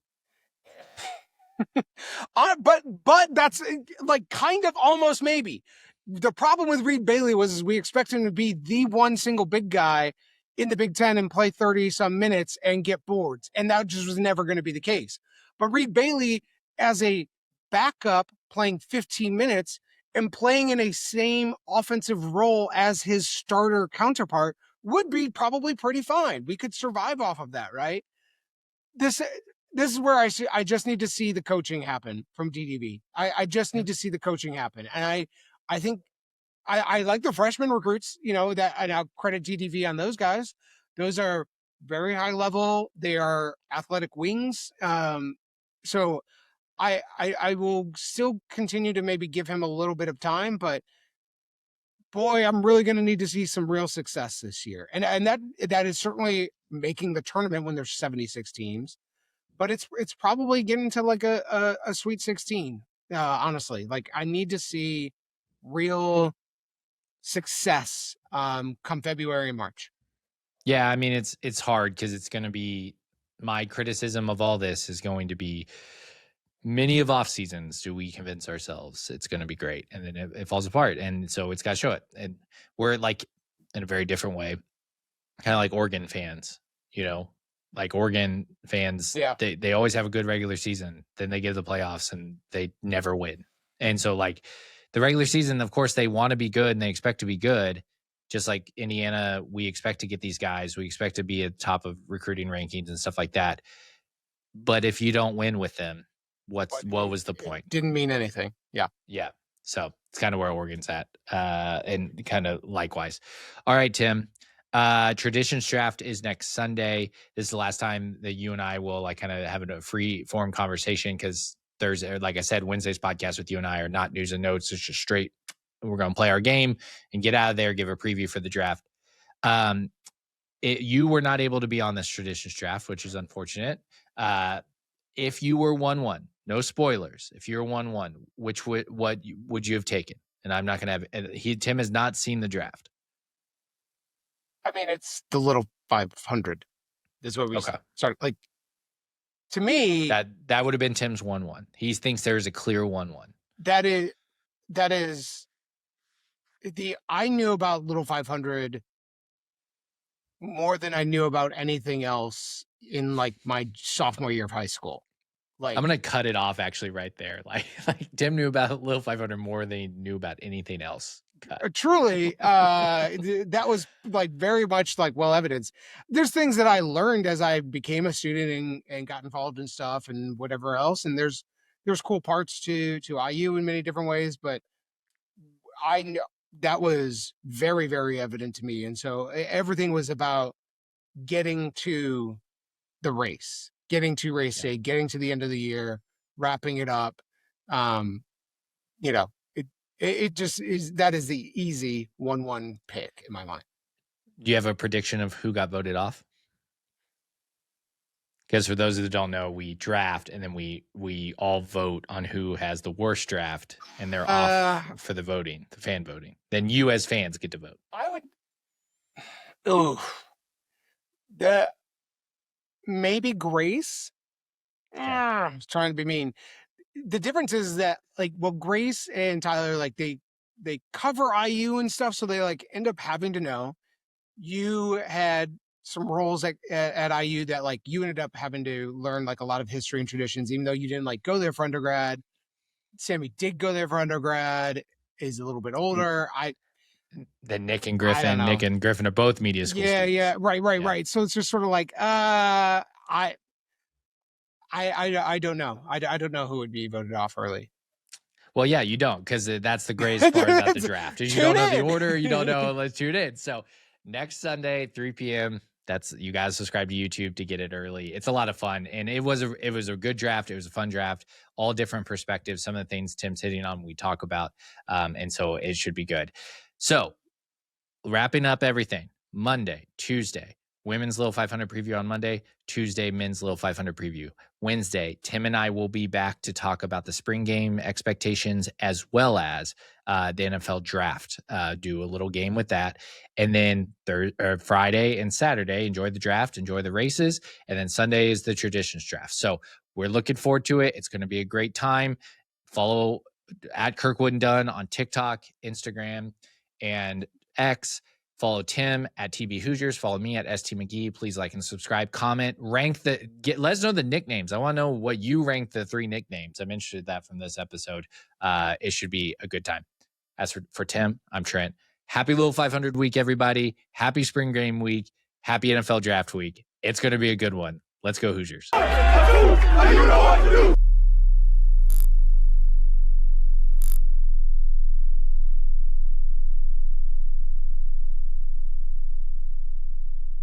But that's like kind of almost maybe. The problem with Reed Bailey was we expect him to be the one single big guy in the Big Ten and play 30-some minutes and get boards. And that just was never going to be the case. But Reed Bailey, as a backup playing 15 minutes and playing in a same offensive role as his starter counterpart would be probably pretty fine. We could survive off of that, right? This is where I just need to see the coaching happen from DDB. I just need to see the coaching happen. And I think I like the freshman recruits, that I now credit DDV on those guys. Those are very high level. They are athletic wings. So I will still continue to maybe give him a little bit of time, but boy, I'm really going to need to see some real success this year. And that is certainly making the tournament when there's 76 teams, but it's probably getting to like a Sweet 16. Honestly, like I need to see real success come February and March. Yeah, I mean it's hard because it's going to be, my criticism of all this is going to be, many of off seasons do we convince ourselves it's going to be great, and then it falls apart, and so it's got to show it. And we're like, in a very different way, kind of like Oregon fans, like Oregon fans, they always have a good regular season, then they get to the playoffs and they never win. And so like the regular season, of course they want to be good and they expect to be good. Just like Indiana, we expect to get these guys. We expect to be at top of recruiting rankings and stuff like that. But if you don't win with them, what was the point? Didn't mean anything. Yeah. Yeah. So it's kind of where Oregon's at. And kind of likewise. All right, Tim. Traditions draft is next Sunday. This is the last time that you and I will like kind of have a free form conversation, because Thursday, like I said, Wednesday's podcast with you and I are not news and notes. It's just straight. We're going to play our game and get out of there, give a preview for the draft. You were not able to be on this traditions draft, which is unfortunate. If you were 1-1, no spoilers. If you're 1-1, what would you have taken? And I'm not going to have, Tim has not seen the draft. I mean, it's the little 500 is what we started. Like, to me, that would have been Tim's 1-1. He thinks there's a clear 1-1. That is I knew about little 500 more than I knew about anything else in like my sophomore year of high school. Like, I'm gonna cut it off actually right there. Like Tim knew about little 500 more than he knew about anything else. Truly, that was like very much like well evidenced. There's things that I learned as I became a student and got involved in stuff and whatever else. And there's cool parts to IU in many different ways, but I know that was very, very evident to me. And so everything was about getting to the race, getting to race day, getting to the end of the year, wrapping it up. It just is, that is the easy 1-1 pick in my mind. Do you have a prediction of who got voted off? Because for those that don't know, we draft and then we all vote on who has the worst draft, and they're off for the voting, the fan voting. Then you as fans get to vote. Maybe Grace. I was trying to be mean. The difference is that Grace and Tyler, like they cover IU and stuff, so they like end up having to know. You had some roles at IU that like you ended up having to learn like a lot of history and traditions, even though you didn't like go there for undergrad. Sammy did go there for undergrad, is a little bit older. Then Nick and Griffin are both media school students. Yeah, right. So it's just sort of like I don't know. I don't know who would be voted off early. Well, yeah, you don't, because that's the greatest part about the draft. You don't know the order. You don't know. Let's tune in. So next Sunday, 3 p.m. That's, you guys subscribe to YouTube to get it early. It's a lot of fun, and it was a good draft. It was a fun draft. All different perspectives. Some of the things Tim's hitting on, we talk about, and so it should be good. So wrapping up everything. Monday, Tuesday, women's Little 500 preview on Monday. Tuesday, men's Little 500 preview. Wednesday, Tim and I will be back to talk about the spring game expectations as well as the NFL draft. Do a little game with that. And then Friday and Saturday, enjoy the draft, enjoy the races. And then Sunday is the traditions draft. So we're looking forward to it. It's going to be a great time. Follow at Kirkwood and Dunn on TikTok, Instagram, and X. Follow Tim at TB Hoosiers. Follow me at ST McGee. Please like and subscribe. Comment. Let us know the nicknames. I want to know what you rank the 3 nicknames. I'm interested in that from this episode. It should be a good time. As for Tim, I'm Trent. Happy little 500 week, everybody. Happy spring game week. Happy NFL draft week. It's going to be a good one. Let's go Hoosiers.